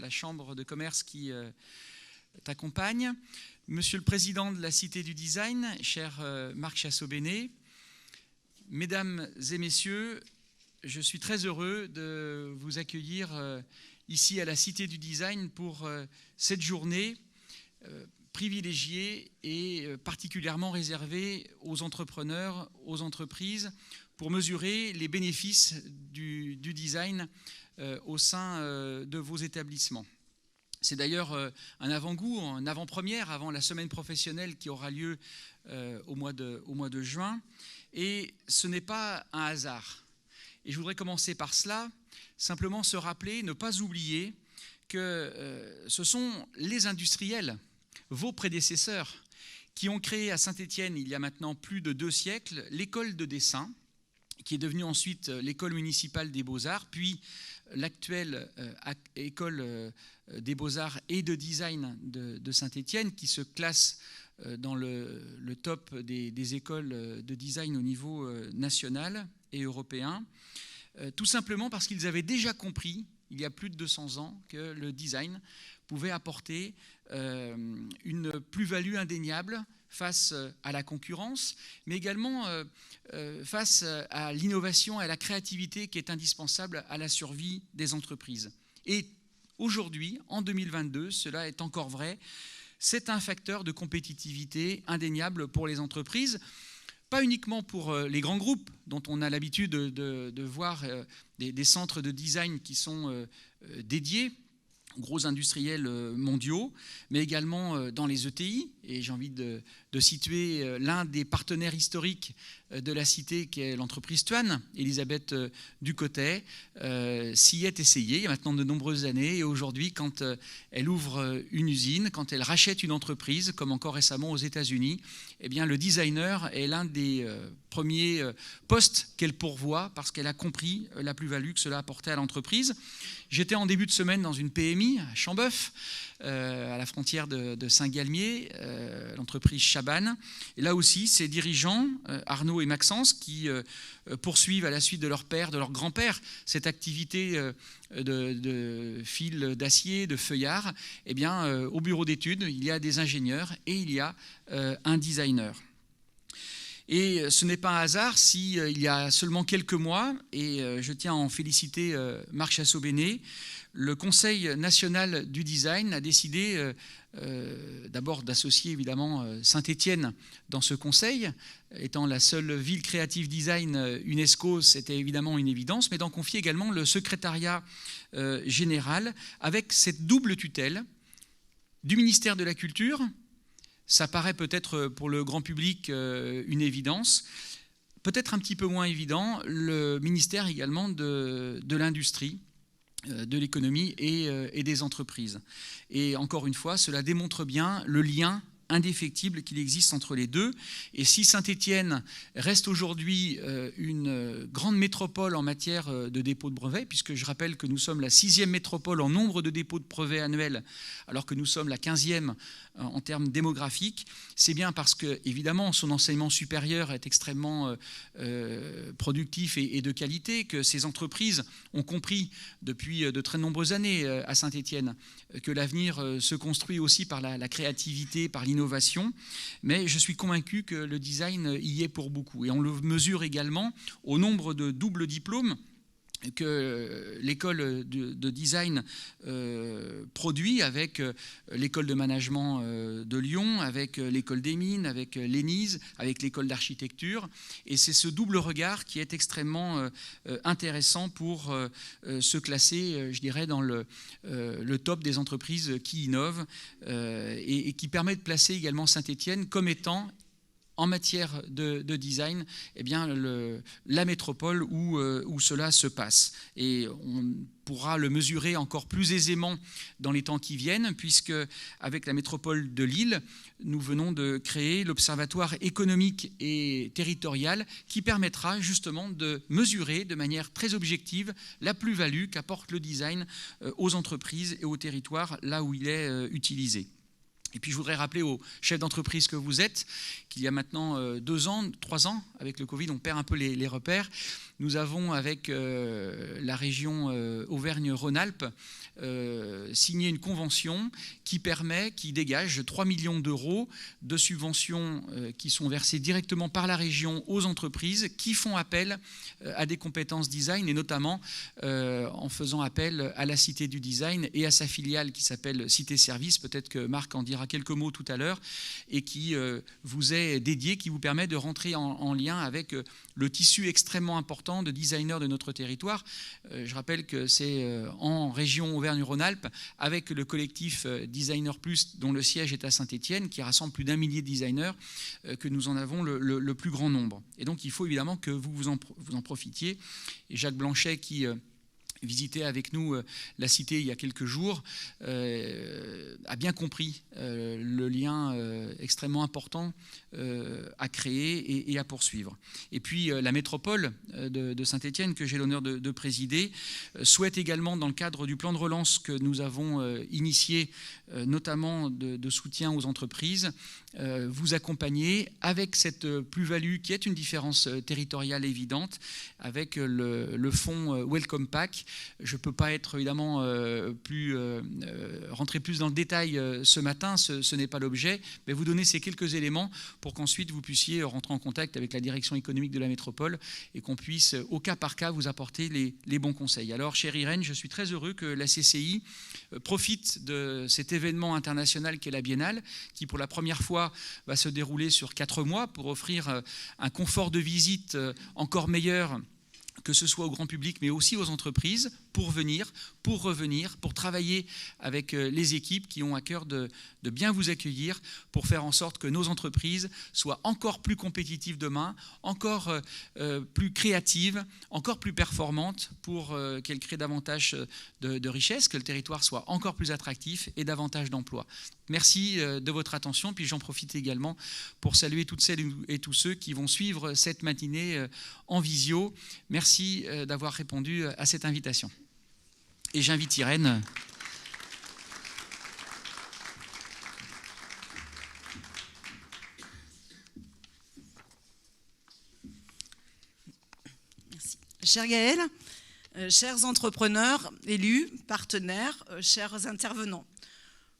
la chambre de commerce qui t'accompagne, Monsieur le Président de la Cité du Design, cher Marc Chassaubenet, Mesdames et Messieurs, je suis très heureux de vous accueillir ici à la Cité du Design pour cette journée privilégiée et particulièrement réservée aux entrepreneurs, aux entreprises, pour mesurer les bénéfices du design au sein de vos établissements. C'est d'ailleurs un avant-goût, une avant-première avant la semaine professionnelle qui aura lieu au mois de juin. Et ce n'est pas un hasard. Et je voudrais commencer par cela, simplement se rappeler, ne pas oublier que ce sont les industriels, vos prédécesseurs, qui ont créé à Saint-Étienne, il y a maintenant plus de 2 siècles, l'école de dessin, qui est devenue ensuite l'école municipale des Beaux-Arts, puis l'actuelle école des Beaux-Arts et de design de Saint-Étienne, qui se classe dans le top des écoles de design au niveau national et européen, tout simplement parce qu'ils avaient déjà compris, il y a plus de 200 ans, que le design pouvait apporter une plus-value indéniable face à la concurrence, mais également face à l'innovation et à la créativité qui est indispensable à la survie des entreprises. Et aujourd'hui, en 2022, cela est encore vrai, c'est un facteur de compétitivité indéniable pour les entreprises, pas uniquement pour les grands groupes dont on a l'habitude de voir des centres de design qui sont dédiés, gros industriels mondiaux, mais également dans les ETI. Et j'ai envie de situer l'un des partenaires historiques de la Cité, qui est l'entreprise Tuan, Elisabeth Ducotet, s'y est essayée il y a maintenant de nombreuses années. Et aujourd'hui, quand elle ouvre une usine, quand elle rachète une entreprise, comme encore récemment aux États-Unis, eh bien, le designer est l'un des premiers postes qu'elle pourvoit parce qu'elle a compris la plus-value que cela apportait à l'entreprise. J'étais en début de semaine dans une PMI à Chambeuf, à la frontière de Saint-Galmier, l'entreprise Chaban. Et là aussi, ces dirigeants, Arnaud et Maxence, qui poursuivent à la suite de leur père, de leur grand-père, cette activité de fil d'acier, de feuillard, eh bien, au bureau d'études, il y a des ingénieurs et il y a un designer. Et ce n'est pas un hasard si il y a seulement quelques mois, et je tiens à en féliciter Marc Chassaubenet, le Conseil national du design a décidé d'abord d'associer évidemment Saint-Étienne dans ce conseil, étant la seule ville créative design UNESCO, c'était évidemment une évidence, mais d'en confier également le secrétariat général avec cette double tutelle du ministère de la Culture. Ça paraît peut-être pour le grand public une évidence, peut-être un petit peu moins évident, le ministère également de l'industrie, de l'économie et des entreprises. Et encore une fois, cela démontre bien le lien indéfectible qu'il existe entre les deux. Et si Saint-Étienne reste aujourd'hui une grande métropole en matière de dépôt de brevets, puisque je rappelle que nous sommes la 6e métropole en nombre de dépôts de brevets annuels, alors que nous sommes la 15e en termes démographiques, c'est bien parce que, évidemment, son enseignement supérieur est extrêmement productif et de qualité, que ces entreprises ont compris depuis de très nombreuses années à Saint-Étienne que l'avenir se construit aussi par la créativité, par l'innovation, mais je suis convaincu que le design y est pour beaucoup. Et on le mesure également au nombre de doubles diplômes que l'école de design produit avec l'école de management de Lyon, avec l'école des mines, avec l'ENISE, avec l'école d'architecture. Et c'est ce double regard qui est extrêmement intéressant pour se classer, je dirais, dans le top des entreprises qui innovent et qui permet de placer également Saint-Étienne comme étant, en matière de design, eh bien, la métropole où cela se passe. Et on pourra le mesurer encore plus aisément dans les temps qui viennent, puisque avec la métropole de Lille, nous venons de créer l'Observatoire économique et territorial qui permettra justement de mesurer de manière très objective la plus-value qu'apporte le design aux entreprises et aux territoires là où il est utilisé. Et puis je voudrais rappeler aux chefs d'entreprise que vous êtes qu'il y a maintenant 2 ans, 3 ans, avec le Covid, on perd un peu les repères. nous avons avec la région Auvergne-Rhône-Alpes signé une convention qui dégage 3 millions d'euros de subventions qui sont versées directement par la région aux entreprises qui font appel à des compétences design, et notamment en faisant appel à la Cité du Design et à sa filiale qui s'appelle Cité Service. Peut-être que Marc en dira quelques mots tout à l'heure, et qui vous est dédié, qui vous permet de rentrer en lien avec le tissu extrêmement important de designers de notre territoire. Je rappelle que c'est en région Auvergne-Rhône-Alpes, avec le collectif Designer Plus, dont le siège est à Saint-Étienne, qui rassemble plus d'1 millier de designers, que nous en avons le plus grand nombre. Et donc il faut évidemment que vous en profitiez. Et Jacques Blanchet, qui visitait avec nous la Cité il y a quelques jours, a bien compris le lien extrêmement important à créer et à poursuivre. Et puis la métropole de Saint-Étienne, que j'ai l'honneur de présider, souhaite également, dans le cadre du plan de relance que nous avons initié, notamment de soutien aux entreprises, vous accompagner avec cette plus-value qui est une différence territoriale évidente, avec le fonds Welcome Pack. Je ne peux pas être évidemment rentrer plus dans le détail ce matin, ce n'est pas l'objet, mais vous donner ces quelques éléments pour qu'ensuite vous puissiez rentrer en contact avec la direction économique de la métropole et qu'on puisse au cas par cas vous apporter les bons conseils. Alors, chère Irène, je suis très heureux que la CCI profite de cet événement international qu'est la Biennale, qui pour la première fois va se dérouler sur 4 mois pour offrir un confort de visite encore meilleur, que ce soit au grand public, mais aussi aux entreprises, pour venir, pour revenir, pour travailler avec les équipes qui ont à cœur de bien vous accueillir, pour faire en sorte que nos entreprises soient encore plus compétitives demain, encore plus créatives, encore plus performantes, pour qu'elles créent davantage de richesses, que le territoire soit encore plus attractif et davantage d'emplois. Merci de votre attention, puis j'en profite également pour saluer toutes celles et tous ceux qui vont suivre cette matinée en visio. Merci d'avoir répondu à cette invitation. Et j'invite Irène. Merci. Cher Gaël, chers entrepreneurs, élus, partenaires, chers intervenants.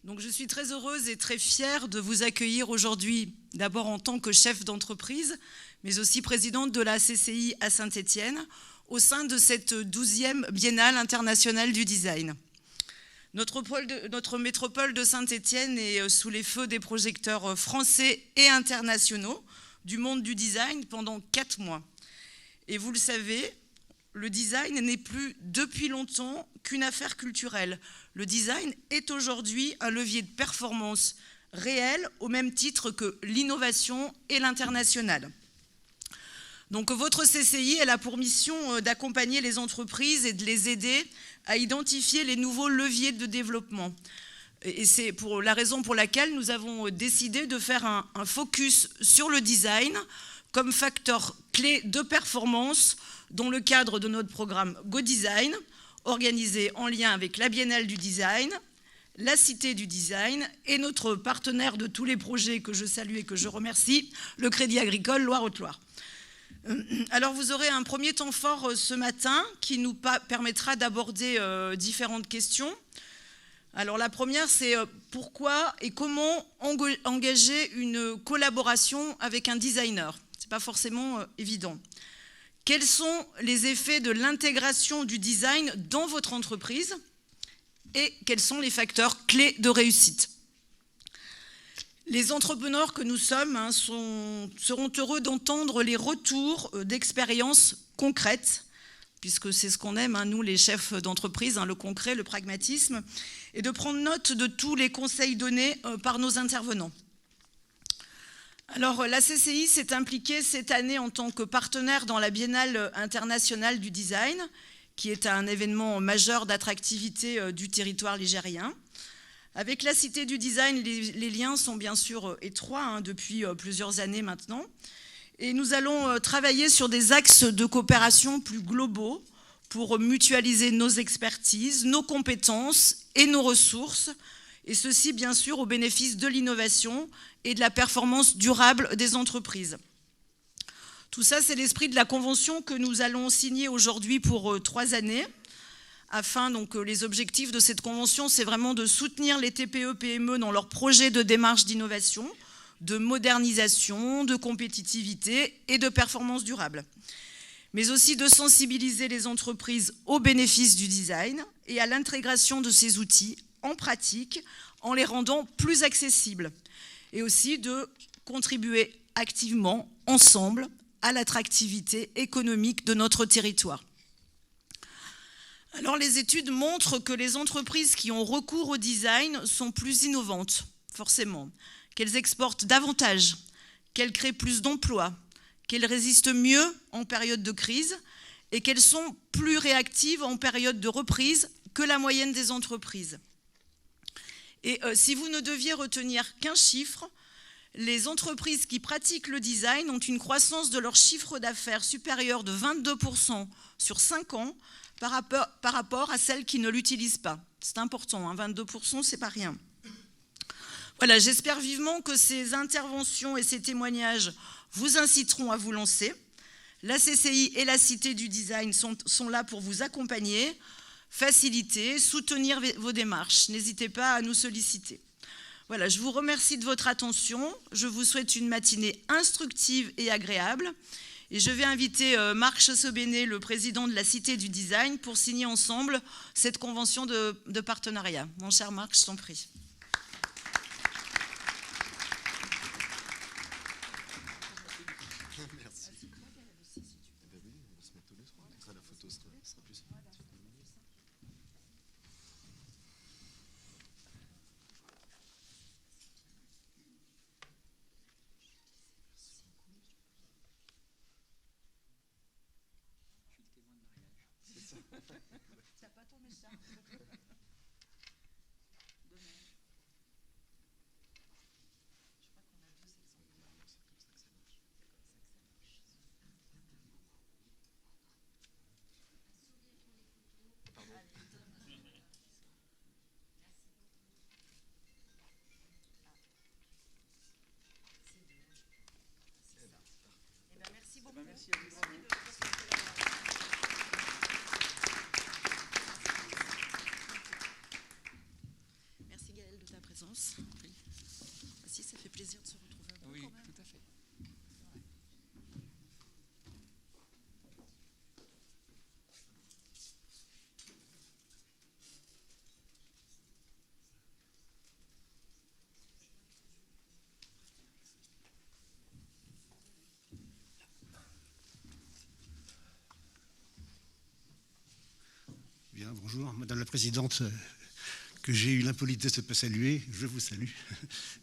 Donc je suis très heureuse et très fière de vous accueillir aujourd'hui, d'abord en tant que chef d'entreprise, mais aussi présidente de la CCI à Saint-Étienne, au sein de cette 12e Biennale internationale du design. Notre métropole de Saint-Étienne est sous les feux des projecteurs français et internationaux du monde du design pendant 4 mois. Et vous le savez, le design n'est plus depuis longtemps qu'une affaire culturelle. Le design est aujourd'hui un levier de performance réel au même titre que l'innovation et l'international. Donc votre CCI, elle a pour mission d'accompagner les entreprises et de les aider à identifier les nouveaux leviers de développement. Et c'est pour la raison pour laquelle nous avons décidé de faire un focus sur le design comme facteur clé de performance dans le cadre de notre programme Go Design, organisé en lien avec la Biennale du Design, la Cité du Design et notre partenaire de tous les projets que je salue et que je remercie, le Crédit Agricole Loire-Haute-Loire. Alors vous aurez un premier temps fort ce matin qui nous permettra d'aborder différentes questions. Alors la première, c'est pourquoi et comment engager une collaboration avec un designer. Ce n'est pas forcément évident. Quels sont les effets de l'intégration du design dans votre entreprise et quels sont les facteurs clés de réussite? Les entrepreneurs que nous sommes seront heureux d'entendre les retours d'expériences concrètes, puisque c'est ce qu'on aime, nous les chefs d'entreprise, le concret, le pragmatisme, et de prendre note de tous les conseils donnés par nos intervenants. Alors la CCI s'est impliquée cette année en tant que partenaire dans la Biennale internationale du design, qui est un événement majeur d'attractivité du territoire ligérien. Avec la Cité du Design, les liens sont bien sûr étroits depuis plusieurs années maintenant. Et nous allons travailler sur des axes de coopération plus globaux pour mutualiser nos expertises, nos compétences et nos ressources, et ceci bien sûr au bénéfice de l'innovation et de la performance durable des entreprises. Tout ça, c'est l'esprit de la convention que nous allons signer aujourd'hui pour 3 années. Afin, donc, les objectifs de cette convention, c'est vraiment de soutenir les TPE-PME dans leurs projets de démarche d'innovation, de modernisation, de compétitivité et de performance durable. Mais aussi de sensibiliser les entreprises aux bénéfices du design et à l'intégration de ces outils en pratique en les rendant plus accessibles. Et aussi de contribuer activement, ensemble, à l'attractivité économique de notre territoire. Alors les études montrent que les entreprises qui ont recours au design sont plus innovantes, forcément, qu'elles exportent davantage, qu'elles créent plus d'emplois, qu'elles résistent mieux en période de crise et qu'elles sont plus réactives en période de reprise que la moyenne des entreprises. Et si vous ne deviez retenir qu'un chiffre, les entreprises qui pratiquent le design ont une croissance de leur chiffre d'affaires supérieure de 22% sur 5 ans par rapport à celles qui ne l'utilisent pas. C'est important, hein, 22%, c'est pas rien. Voilà, j'espère vivement que ces interventions et ces témoignages vous inciteront à vous lancer. La CCI et la Cité du Design sont là pour vous accompagner, faciliter, soutenir vos démarches. N'hésitez pas à nous solliciter. Voilà, je vous remercie de votre attention. Je vous souhaite une matinée instructive et agréable. Et je vais inviter Marc Chassobéné, le président de la Cité du Design, pour signer ensemble cette convention de partenariat. Mon cher Marc, je t'en prie. T'as pas ton écharpe. Merci beaucoup. Merci à vous. Merci Gaëlle de ta présence. Oui. Merci, ça fait plaisir de se retrouver un peu. Oui, quand même. tout à fait. Bien, bonjour, Madame la Présidente, que j'ai eu l'impolitesse de ne pas saluer, je vous salue.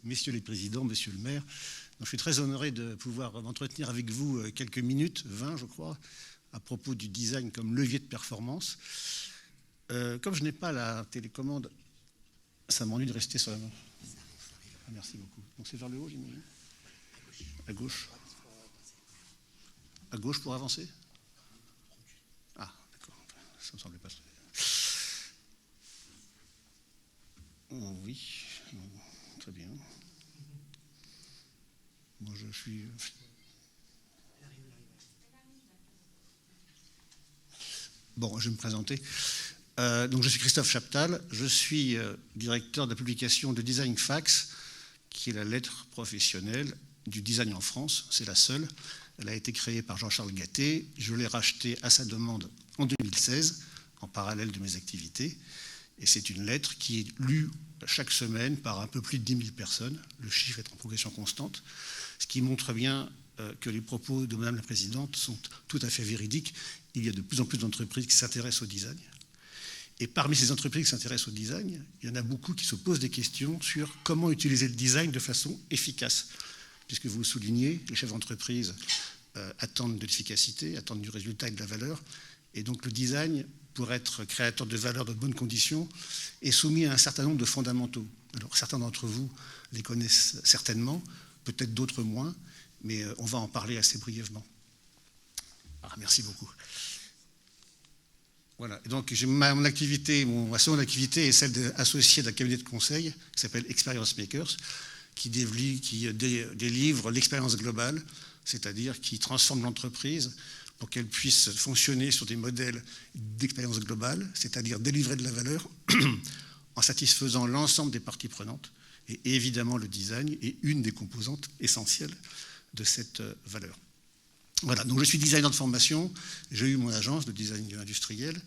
Messieurs les présidents, Monsieur le maire, donc, je suis très honoré de pouvoir m'entretenir avec vous quelques minutes, 20 je crois, à propos du design comme levier de performance. Comme je n'ai pas la télécommande, ça m'ennuie de rester sur la main. Ah, merci beaucoup. Donc c'est vers le haut, j'imagine. À gauche. À gauche pour avancer. Ah, d'accord. Ça me semblait pas. Oh, oui, très bien. Moi, je suis. Bon, je vais me présenter. Donc, je suis Christophe Chaptal. Je suis directeur de la publication de Design Facts, qui est la lettre professionnelle du design en France. C'est la seule. Elle a été créée par Jean-Charles Gatté. Je l'ai rachetée à sa demande en 2016, en parallèle de mes activités. Et c'est une lettre qui est lue chaque semaine par un peu plus de 10 000 personnes. Le chiffre est en progression constante, ce qui montre bien que les propos de Madame la Présidente sont tout à fait véridiques. Il y a de plus en plus d'entreprises qui s'intéressent au design. Et parmi ces entreprises qui s'intéressent au design, il y en a beaucoup qui se posent des questions sur comment utiliser le design de façon efficace. Puisque vous soulignez, les chefs d'entreprise attendent de l'efficacité, attendent du résultat et de la valeur. Et donc le design, pour être créateur de valeur de bonnes conditions, est soumis à un certain nombre de fondamentaux. Alors certains d'entre vous les connaissent certainement, peut-être d'autres moins, mais on va en parler assez brièvement. Ah, merci beaucoup. Voilà. Et donc mon activité, ma seconde activité est celle d'associé d'un cabinet de conseil qui s'appelle Experience Makers, qui délivre l'expérience globale c'est-à-dire qui transforme l'entreprise pour qu'elle puisse fonctionner sur des modèles d'expérience globale, c'est-à-dire délivrer de la valeur en satisfaisant l'ensemble des parties prenantes. Et évidemment, le design est une des composantes essentielles de cette valeur. Voilà, donc je suis designer de formation, j'ai eu mon agence de design industriel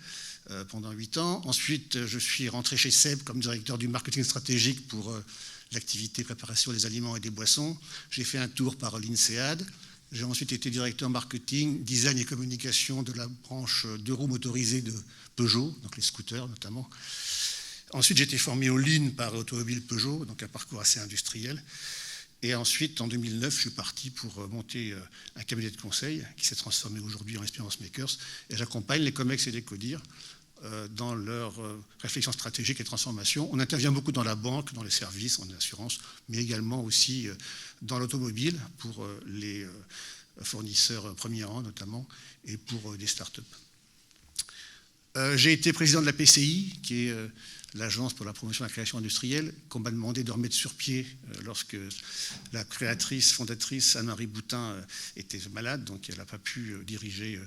pendant 8 ans. Ensuite, je suis rentré chez SEB comme directeur du marketing stratégique pour l'activité préparation des aliments et des boissons. J'ai fait un tour par l'INSEAD. J'ai ensuite été directeur marketing, design et communication de la branche 2 roues motorisées de Peugeot, donc les scooters notamment. Ensuite, j'ai été formé au Lean par Automobile Peugeot, donc un parcours assez industriel. Et ensuite, en 2009, je suis parti pour monter un cabinet de conseil qui s'est transformé aujourd'hui en Experience Makers. Et j'accompagne les COMEX et les CODIR dans leur réflexion stratégique et transformation. On intervient beaucoup dans la banque, dans les services, en assurance, mais également aussi dans l'automobile pour les fournisseurs premier rang notamment et pour des startups. J'ai été président de la PCI, qui est l'Agence pour la promotion de la création industrielle, qu'on m'a demandé de remettre sur pied lorsque la créatrice, fondatrice Anne-Marie Boutin était malade, donc elle n'a pas pu diriger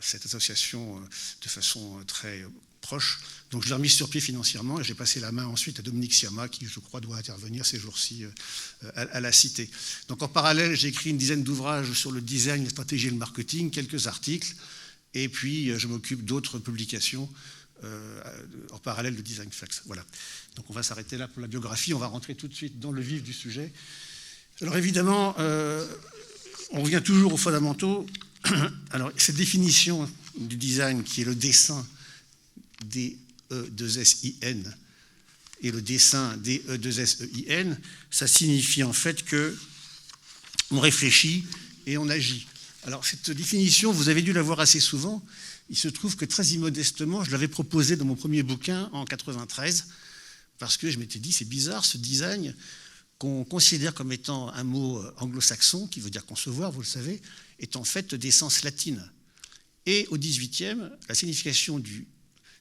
cette association de façon très proche. Donc je l'ai remise sur pied financièrement et j'ai passé la main ensuite à Dominique Siama, qui je crois doit intervenir ces jours-ci à la Cité. Donc en parallèle, j'ai écrit une dizaine d'ouvrages sur le design, la stratégie et le marketing, quelques articles, et puis je m'occupe d'autres publications en parallèle de Design Facts. Voilà. Donc on va s'arrêter là pour la biographie, on va rentrer tout de suite dans le vif du sujet. Alors évidemment, on revient toujours aux fondamentaux. Alors cette définition du design qui est le dessin D-E-2-S-I-N et le dessin D-E-2-S-E-I-N, ça signifie en fait que on réfléchit et on agit. Alors cette définition, vous avez dû la voir assez souvent. Il se trouve que très immodestement, je l'avais proposée dans mon premier bouquin en 93, parce que je m'étais dit, c'est bizarre ce design qu'on considère comme étant un mot anglo-saxon, qui veut dire concevoir, vous le savez, est en fait d'essence latine. Et au XVIIIe, la signification du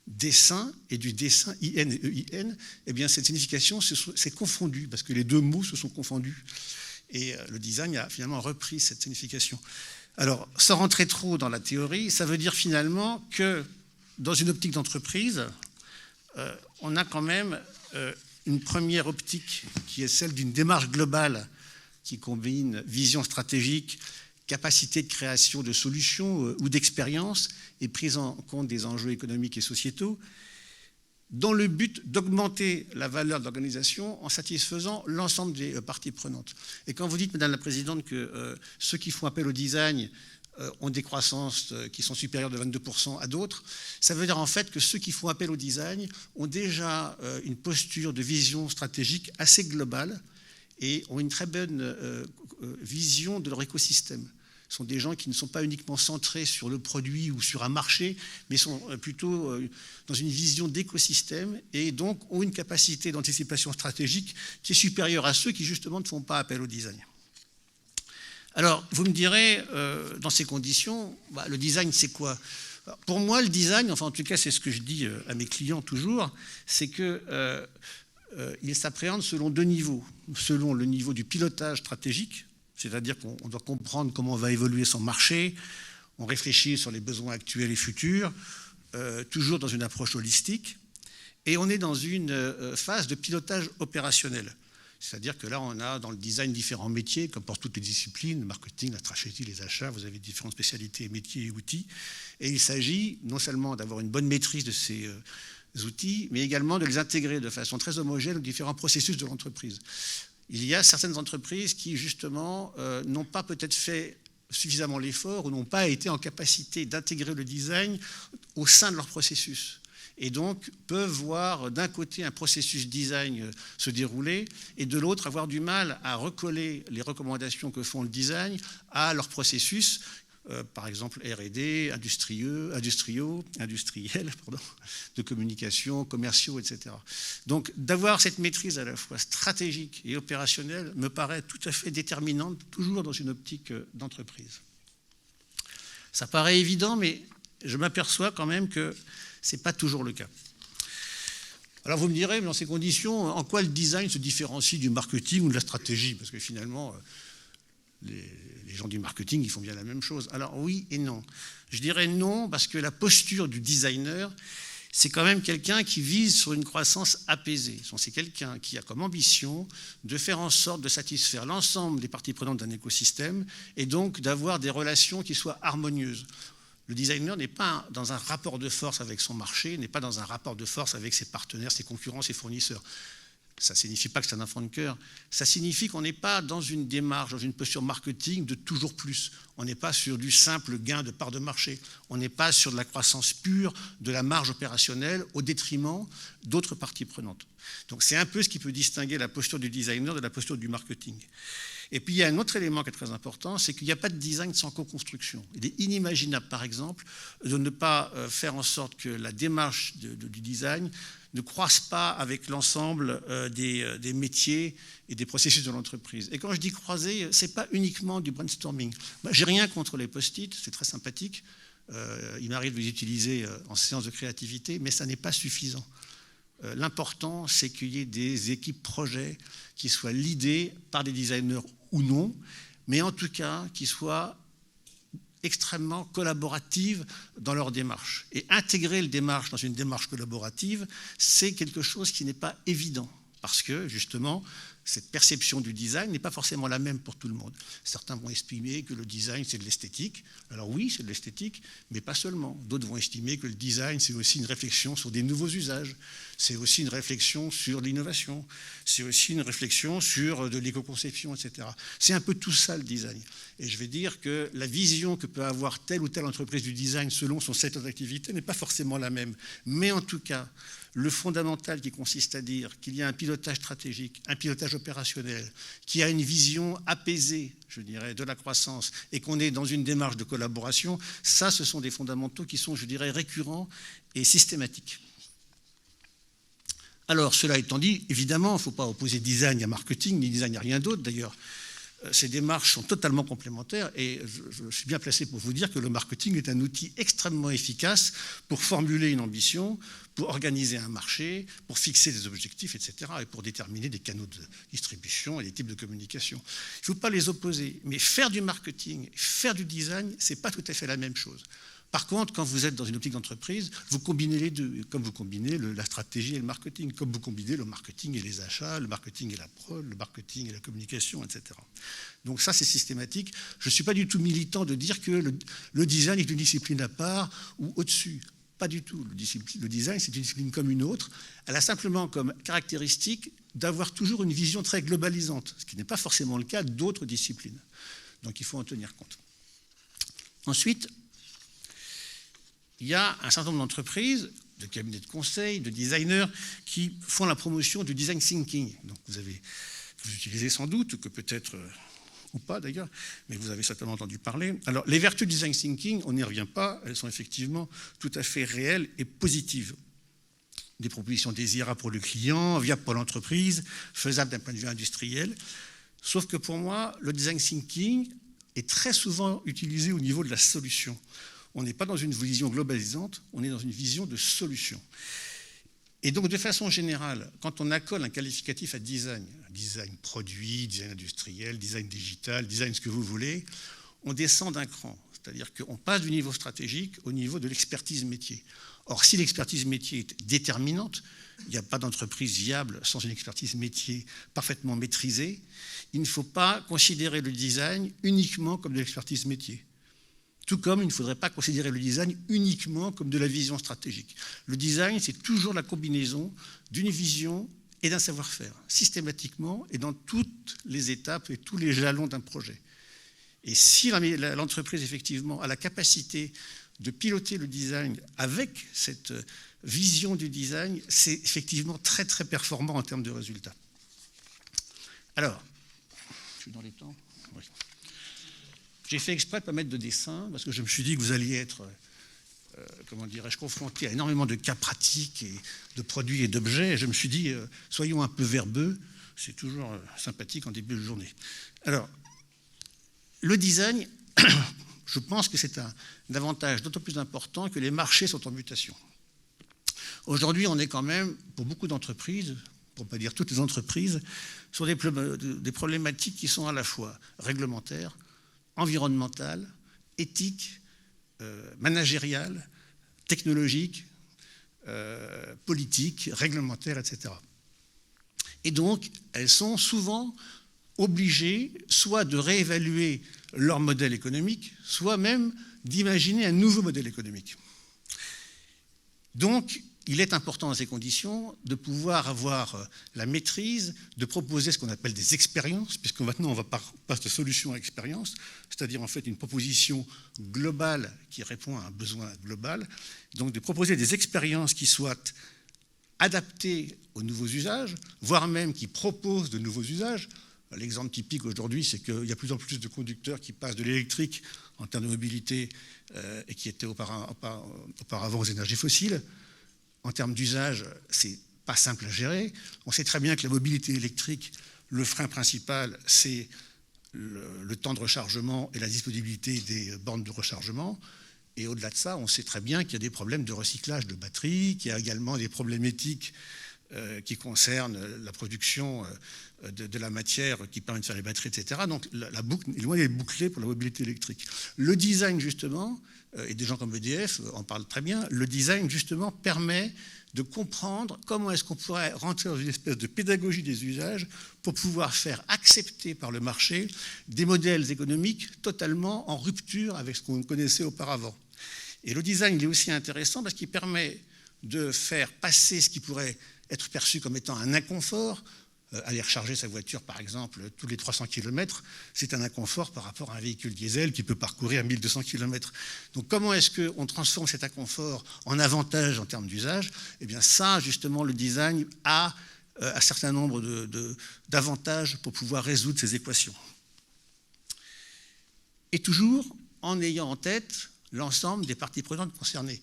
dessin et du dessin I-N et E-I-N, eh bien cette signification s'est confondue, parce que les deux mots se sont confondus. Et le design a finalement repris cette signification. Alors, sans rentrer trop dans la théorie, ça veut dire finalement que dans une optique d'entreprise, on a quand même une première optique qui est celle d'une démarche globale qui combine vision stratégique, capacité de création de solutions ou d'expériences et prise en compte des enjeux économiques et sociétaux, dans le but d'augmenter la valeur de l'organisation en satisfaisant l'ensemble des parties prenantes. Et quand vous dites, Madame la Présidente, que ceux qui font appel au design ont des croissances qui sont supérieures de 22% à d'autres, ça veut dire en fait que ceux qui font appel au design ont déjà une posture de vision stratégique assez globale et ont une très bonne vision de leur écosystème. Ce sont des gens qui ne sont pas uniquement centrés sur le produit ou sur un marché, mais sont plutôt dans une vision d'écosystème et donc ont une capacité d'anticipation stratégique qui est supérieure à ceux qui justement ne font pas appel au design. Alors, vous me direz, dans ces conditions, le design c'est quoi ? Pour moi, le design, enfin en tout cas c'est ce que je dis à mes clients toujours, c'est qu'il s'appréhende selon deux niveaux. Selon le niveau du pilotage stratégique, c'est-à-dire qu'on doit comprendre comment va évoluer son marché, on réfléchit sur les besoins actuels et futurs, toujours dans une approche holistique, et on est dans une phase de pilotage opérationnel. C'est-à-dire que là, on a dans le design différents métiers, comme pour toutes les disciplines, le marketing, la stratégie, les achats, vous avez différentes spécialités, métiers et outils, et il s'agit non seulement d'avoir une bonne maîtrise de ces outils, mais également de les intégrer de façon très homogène aux différents processus de l'entreprise. Il y a certaines entreprises qui, justement, n'ont pas peut-être fait suffisamment l'effort ou n'ont pas été en capacité d'intégrer le design au sein de leur processus. Et donc peuvent voir d'un côté un processus design se dérouler et de l'autre avoir du mal à recoller les recommandations que font le design à leur processus, par exemple R&D, industriels, de communication, commerciaux, etc. Donc d'avoir cette maîtrise à la fois stratégique et opérationnelle me paraît tout à fait déterminante, toujours dans une optique d'entreprise. Ça paraît évident, mais je m'aperçois quand même que ce n'est pas toujours le cas. Alors vous me direz, mais dans ces conditions, en quoi le design se différencie du marketing ou de la stratégie ? Parce que finalement, les gens du marketing, ils font bien la même chose. Alors oui et non. Je dirais non parce que la posture du designer, c'est quand même quelqu'un qui vise sur une croissance apaisée. C'est quelqu'un qui a comme ambition de faire en sorte de satisfaire l'ensemble des parties prenantes d'un écosystème et donc d'avoir des relations qui soient harmonieuses. Le designer n'est pas dans un rapport de force avec son marché, n'est pas dans un rapport de force avec ses partenaires, ses concurrents, ses fournisseurs. Ça ne signifie pas que c'est un enfant de cœur. Ça signifie qu'on n'est pas dans une démarche, dans une posture marketing de toujours plus. On n'est pas sur du simple gain de part de marché. On n'est pas sur de la croissance pure, de la marge opérationnelle au détriment d'autres parties prenantes. Donc c'est un peu ce qui peut distinguer la posture du designer de la posture du marketing. Et puis il y a un autre élément qui est très important, c'est qu'il n'y a pas de design sans co-construction. Il est inimaginable, par exemple, de ne pas faire en sorte que la démarche du design ne croise pas avec l'ensemble des métiers et des processus de l'entreprise. Et quand je dis croiser, ce n'est pas uniquement du brainstorming. Je n'ai rien contre les post-it, c'est très sympathique. Il m'arrive de les utiliser en séance de créativité, mais ça n'est pas suffisant. L'important, c'est qu'il y ait des équipes projets qui soient leadées par des designers ou non, mais en tout cas qui soient extrêmement collaboratives dans leur démarche. Et intégrer le démarche dans une démarche collaborative, c'est quelque chose qui n'est pas évident, parce que justement, cette perception du design n'est pas forcément la même pour tout le monde. Certains vont estimer que le design, c'est de l'esthétique. Alors oui, c'est de l'esthétique, mais pas seulement. D'autres vont estimer que le design, c'est aussi une réflexion sur des nouveaux usages. C'est aussi une réflexion sur l'innovation. C'est aussi une réflexion sur de l'éco-conception, etc. C'est un peu tout ça, le design. Et je vais dire que la vision que peut avoir telle ou telle entreprise du design selon son secteur d'activité n'est pas forcément la même. Mais en tout cas, le fondamental qui consiste à dire qu'il y a un pilotage stratégique, un pilotage opérationnel, qui a une vision apaisée, je dirais, de la croissance, et qu'on est dans une démarche de collaboration, ça, ce sont des fondamentaux qui sont, je dirais, récurrents et systématiques. Alors, cela étant dit, évidemment, il ne faut pas opposer design à marketing, ni design à rien d'autre, d'ailleurs. Ces démarches sont totalement complémentaires et je suis bien placé pour vous dire que le marketing est un outil extrêmement efficace pour formuler une ambition, pour organiser un marché, pour fixer des objectifs, etc. et pour déterminer des canaux de distribution et des types de communication. Il ne faut pas les opposer, mais faire du marketing, faire du design, ce n'est pas tout à fait la même chose. Par contre, quand vous êtes dans une optique d'entreprise, vous combinez les deux, comme vous combinez la stratégie et le marketing, comme vous combinez le marketing et les achats, le marketing et la prod, le marketing et la communication, etc. Donc ça, c'est systématique. Je ne suis pas du tout militant de dire que le design est une discipline à part ou au-dessus. Pas du tout. Le design, c'est une discipline comme une autre. Elle a simplement comme caractéristique d'avoir toujours une vision très globalisante, ce qui n'est pas forcément le cas d'autres disciplines. Donc il faut en tenir compte. Ensuite, il y a un certain nombre d'entreprises, de cabinets de conseil, de designers qui font la promotion du design thinking. Donc vous utilisez sans doute, que peut-être, ou pas d'ailleurs, mais vous avez certainement entendu parler. Alors les vertus du design thinking, on n'y revient pas, elles sont effectivement tout à fait réelles et positives. Des propositions désirables pour le client, viables pour l'entreprise, faisables d'un point de vue industriel. Sauf que pour moi, le design thinking est très souvent utilisé au niveau de la solution. On n'est pas dans une vision globalisante, on est dans une vision de solution. Et donc, de façon générale, quand on accole un qualificatif à design produit, design industriel, design digital, design ce que vous voulez, on descend d'un cran. C'est-à-dire qu'on passe du niveau stratégique au niveau de l'expertise métier. Or, si l'expertise métier est déterminante, il n'y a pas d'entreprise viable sans une expertise métier parfaitement maîtrisée, il ne faut pas considérer le design uniquement comme de l'expertise métier. Tout comme il ne faudrait pas considérer le design uniquement comme de la vision stratégique. Le design, c'est toujours la combinaison d'une vision et d'un savoir-faire, systématiquement et dans toutes les étapes et tous les jalons d'un projet. Et si l'entreprise, effectivement, a la capacité de piloter le design avec cette vision du design, c'est effectivement très, très performant en termes de résultats. Alors, je suis dans les temps. Oui. J'ai fait exprès de ne pas mettre de dessin, parce que je me suis dit que vous alliez être, confronté à énormément de cas pratiques, et de produits et d'objets. Et je me suis dit, soyons un peu verbeux, c'est toujours sympathique en début de journée. Alors, le design, je pense que c'est un avantage d'autant plus important que les marchés sont en mutation. Aujourd'hui, on est quand même, pour beaucoup d'entreprises, pour ne pas dire toutes les entreprises, sur des problématiques qui sont à la fois réglementaires, environnementale, éthique, managériale, technologique, politique, réglementaire, etc. Et donc, elles sont souvent obligées soit de réévaluer leur modèle économique, soit même d'imaginer un nouveau modèle économique. Donc, il est important dans ces conditions de pouvoir avoir la maîtrise, de proposer ce qu'on appelle des expériences, puisque maintenant on va passer de solution à expérience, c'est-à-dire en fait une proposition globale qui répond à un besoin global, donc de proposer des expériences qui soient adaptées aux nouveaux usages, voire même qui proposent de nouveaux usages. L'exemple typique aujourd'hui, c'est qu'il y a de plus en plus de conducteurs qui passent de l'électrique en termes de mobilité et qui étaient auparavant aux énergies fossiles. En termes d'usage, c'est pas simple à gérer. On sait très bien que la mobilité électrique, le frein principal, c'est le temps de rechargement et la disponibilité des bornes de rechargement. Et au-delà de ça, on sait très bien qu'il y a des problèmes de recyclage de batteries, qu'il y a également des problématiques qui concernent la production de la matière qui permet de faire les batteries, etc. Donc la boucle est loin d'être bouclée pour la mobilité électrique. Le design, justement, et des gens comme EDF en parlent très bien, le design, justement, permet de comprendre comment est-ce qu'on pourrait rentrer dans une espèce de pédagogie des usages pour pouvoir faire accepter par le marché des modèles économiques totalement en rupture avec ce qu'on connaissait auparavant. Et le design, il est aussi intéressant parce qu'il permet de faire passer ce qui pourrait être perçu comme étant un inconfort. Aller recharger sa voiture, par exemple, tous les 300 km, c'est un inconfort par rapport à un véhicule diesel qui peut parcourir 1200 km. Donc comment est-ce qu'on transforme cet inconfort en avantage en termes d'usage? Eh bien ça, justement, le design a un certain nombre d'avantages pour pouvoir résoudre ces équations. Et toujours en ayant en tête l'ensemble des parties prenantes concernées.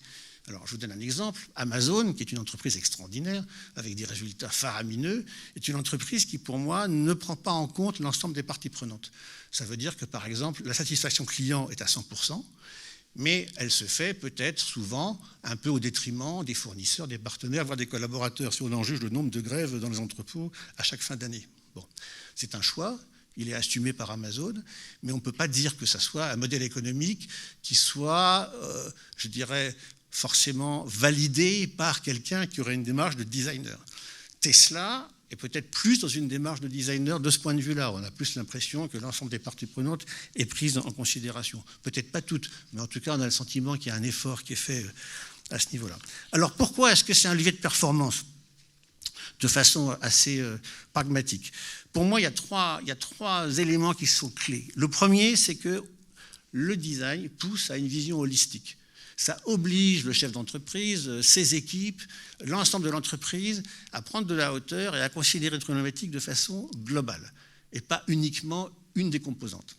Alors, je vous donne un exemple. Amazon, qui est une entreprise extraordinaire, avec des résultats faramineux, est une entreprise qui, pour moi, ne prend pas en compte l'ensemble des parties prenantes. Ça veut dire que, par exemple, la satisfaction client est à 100%, mais elle se fait peut-être souvent un peu au détriment des fournisseurs, des partenaires, voire des collaborateurs, si on en juge le nombre de grèves dans les entrepôts à chaque fin d'année. Bon, c'est un choix. Il est assumé par Amazon, mais on ne peut pas dire que ça soit un modèle économique qui soit, je dirais, forcément validé par quelqu'un qui aurait une démarche de designer. Tesla est peut-être plus dans une démarche de designer de ce point de vue-là. On a plus l'impression que l'ensemble des parties prenantes est prise en considération. Peut-être pas toutes, mais en tout cas, on a le sentiment qu'il y a un effort qui est fait à ce niveau-là. Alors pourquoi est-ce que c'est un levier de performance ? De façon assez pragmatique. Pour moi, il y a trois éléments qui sont clés. Le premier, c'est que le design pousse à une vision holistique. Ça oblige le chef d'entreprise, ses équipes, l'ensemble de l'entreprise à prendre de la hauteur et à considérer une problématique de façon globale et pas uniquement une des composantes.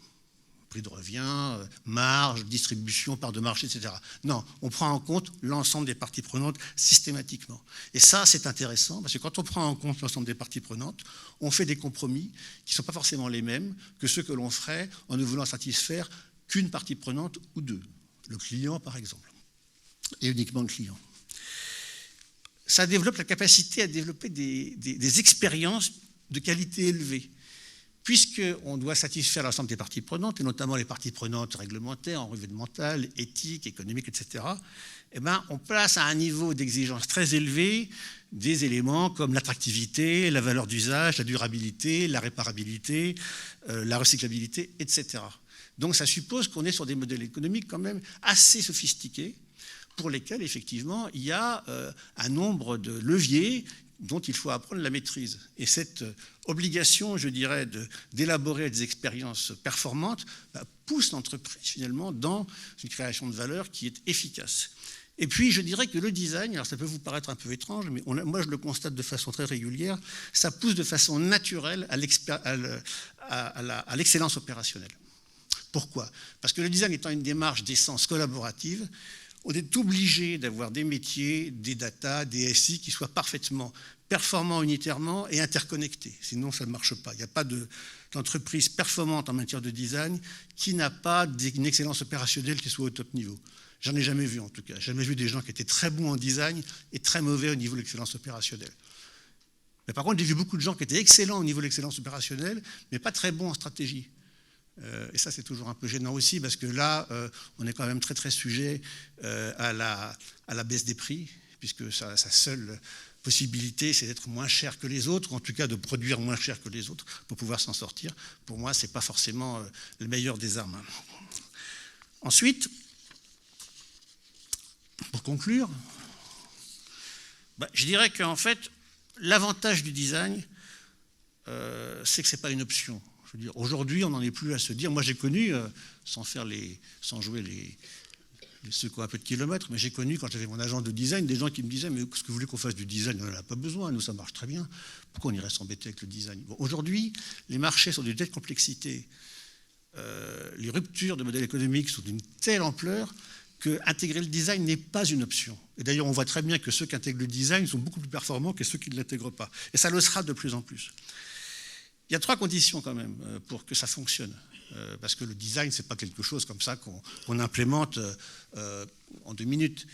Prix de revient, marge, distribution, part de marché, etc. Non, on prend en compte l'ensemble des parties prenantes systématiquement. Et ça, c'est intéressant parce que quand on prend en compte l'ensemble des parties prenantes, on fait des compromis qui ne sont pas forcément les mêmes que ceux que l'on ferait en ne voulant satisfaire qu'une partie prenante ou deux. Le client, par exemple, et uniquement le client. Ça développe la capacité à développer des expériences de qualité élevée, puisqu'on doit satisfaire l'ensemble des parties prenantes, et notamment les parties prenantes réglementaires, environnementales, éthiques, économiques, etc., eh bien, on place à un niveau d'exigence très élevé des éléments comme l'attractivité, la valeur d'usage, la durabilité, la réparabilité, la recyclabilité, etc. Donc ça suppose qu'on est sur des modèles économiques quand même assez sophistiqués pour lesquels effectivement il y a un nombre de leviers dont il faut apprendre la maîtrise. Et cette obligation, je dirais, d'élaborer des expériences performantes pousse l'entreprise finalement dans une création de valeur qui est efficace. Et puis je dirais que le design, alors ça peut vous paraître un peu étrange, mais moi je le constate de façon très régulière, ça pousse de façon naturelle à l'excellence opérationnelle. Pourquoi ? Parce que le design étant une démarche d'essence collaborative, on est obligé d'avoir des métiers, des data, des SI qui soient parfaitement performants unitairement et interconnectés. Sinon, ça ne marche pas. Il n'y a pas d'entreprise performante en matière de design qui n'a pas une excellence opérationnelle qui soit au top niveau. J'en ai jamais vu en tout cas. J'ai jamais vu des gens qui étaient très bons en design et très mauvais au niveau de l'excellence opérationnelle. Mais par contre, j'ai vu beaucoup de gens qui étaient excellents au niveau de l'excellence opérationnelle, mais pas très bons en stratégie. Et ça, c'est toujours un peu gênant aussi, parce que là, on est quand même très, très sujet à la baisse des prix, puisque sa seule possibilité, c'est d'être moins cher que les autres, ou en tout cas de produire moins cher que les autres pour pouvoir s'en sortir. Pour moi, ce n'est pas forcément le meilleur des armes. Ensuite, pour conclure, je dirais qu'en fait, l'avantage du design, c'est que ce n'est pas une option. Je veux dire, aujourd'hui, on n'en est plus à se dire. Moi, j'ai connu, sans jouer ceux qui ont un peu de kilomètres, mais j'ai connu, quand j'avais mon agent de design, des gens qui me disaient « Mais qu'est-ce que vous voulez qu'on fasse du design ? On n'en a pas besoin, nous, ça marche très bien. Pourquoi on irait s'embêter avec le design ?» Bon, aujourd'hui, les marchés sont d'une telle complexité, les ruptures de modèles économiques sont d'une telle ampleur qu'intégrer le design n'est pas une option. Et d'ailleurs, on voit très bien que ceux qui intègrent le design sont beaucoup plus performants que ceux qui ne l'intègrent pas. Et ça le sera de plus en plus. Il y a 3 conditions quand même pour que ça fonctionne. Parce que le design, ce n'est pas quelque chose comme ça qu'on implémente en 2 minutes.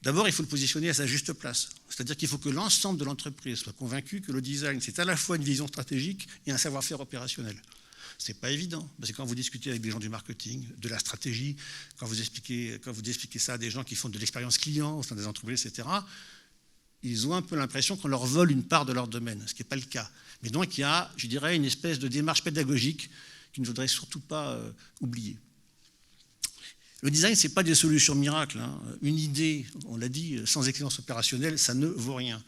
D'abord, il faut le positionner à sa juste place. C'est-à-dire qu'il faut que l'ensemble de l'entreprise soit convaincu que le design, c'est à la fois une vision stratégique et un savoir-faire opérationnel. Ce n'est pas évident, parce que quand vous discutez avec des gens du marketing, de la stratégie, quand vous expliquez ça à des gens qui font de l'expérience client au sein des entreprises, etc., ils ont un peu l'impression qu'on leur vole une part de leur domaine, ce qui n'est pas le cas. Mais donc il y a, je dirais, une espèce de démarche pédagogique qu'il ne faudrait surtout pas oublier. Le design, ce n'est pas des solutions miracles. Une idée, on l'a dit, sans excellence opérationnelle, ça ne vaut rien.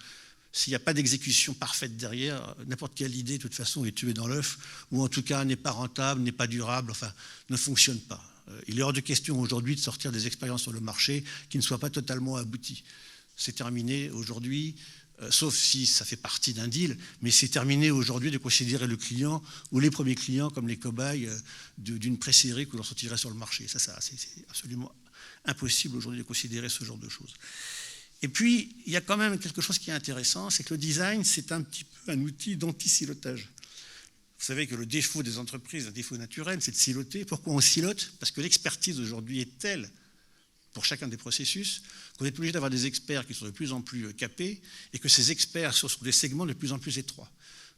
S'il n'y a pas d'exécution parfaite derrière, n'importe quelle idée, de toute façon, est tuée dans l'œuf, ou en tout cas n'est pas rentable, n'est pas durable, enfin, ne fonctionne pas. Il est hors de question aujourd'hui de sortir des expériences sur le marché qui ne soient pas totalement abouties. C'est terminé aujourd'hui, sauf si ça fait partie d'un deal, mais c'est terminé aujourd'hui de considérer le client ou les premiers clients comme les cobayes d'une pré-série que l'on sortirait sur le marché. Ça, c'est absolument impossible aujourd'hui de considérer ce genre de choses. Et puis, il y a quand même quelque chose qui est intéressant, c'est que le design, c'est un petit peu un outil d'anti-silotage. Vous savez que le défaut des entreprises, un défaut naturel, c'est de siloter. Pourquoi on silote ? Parce que l'expertise aujourd'hui est telle pour chacun des processus qu'on est obligé d'avoir des experts qui sont de plus en plus capés et que ces experts sont sur des segments de plus en plus étroits.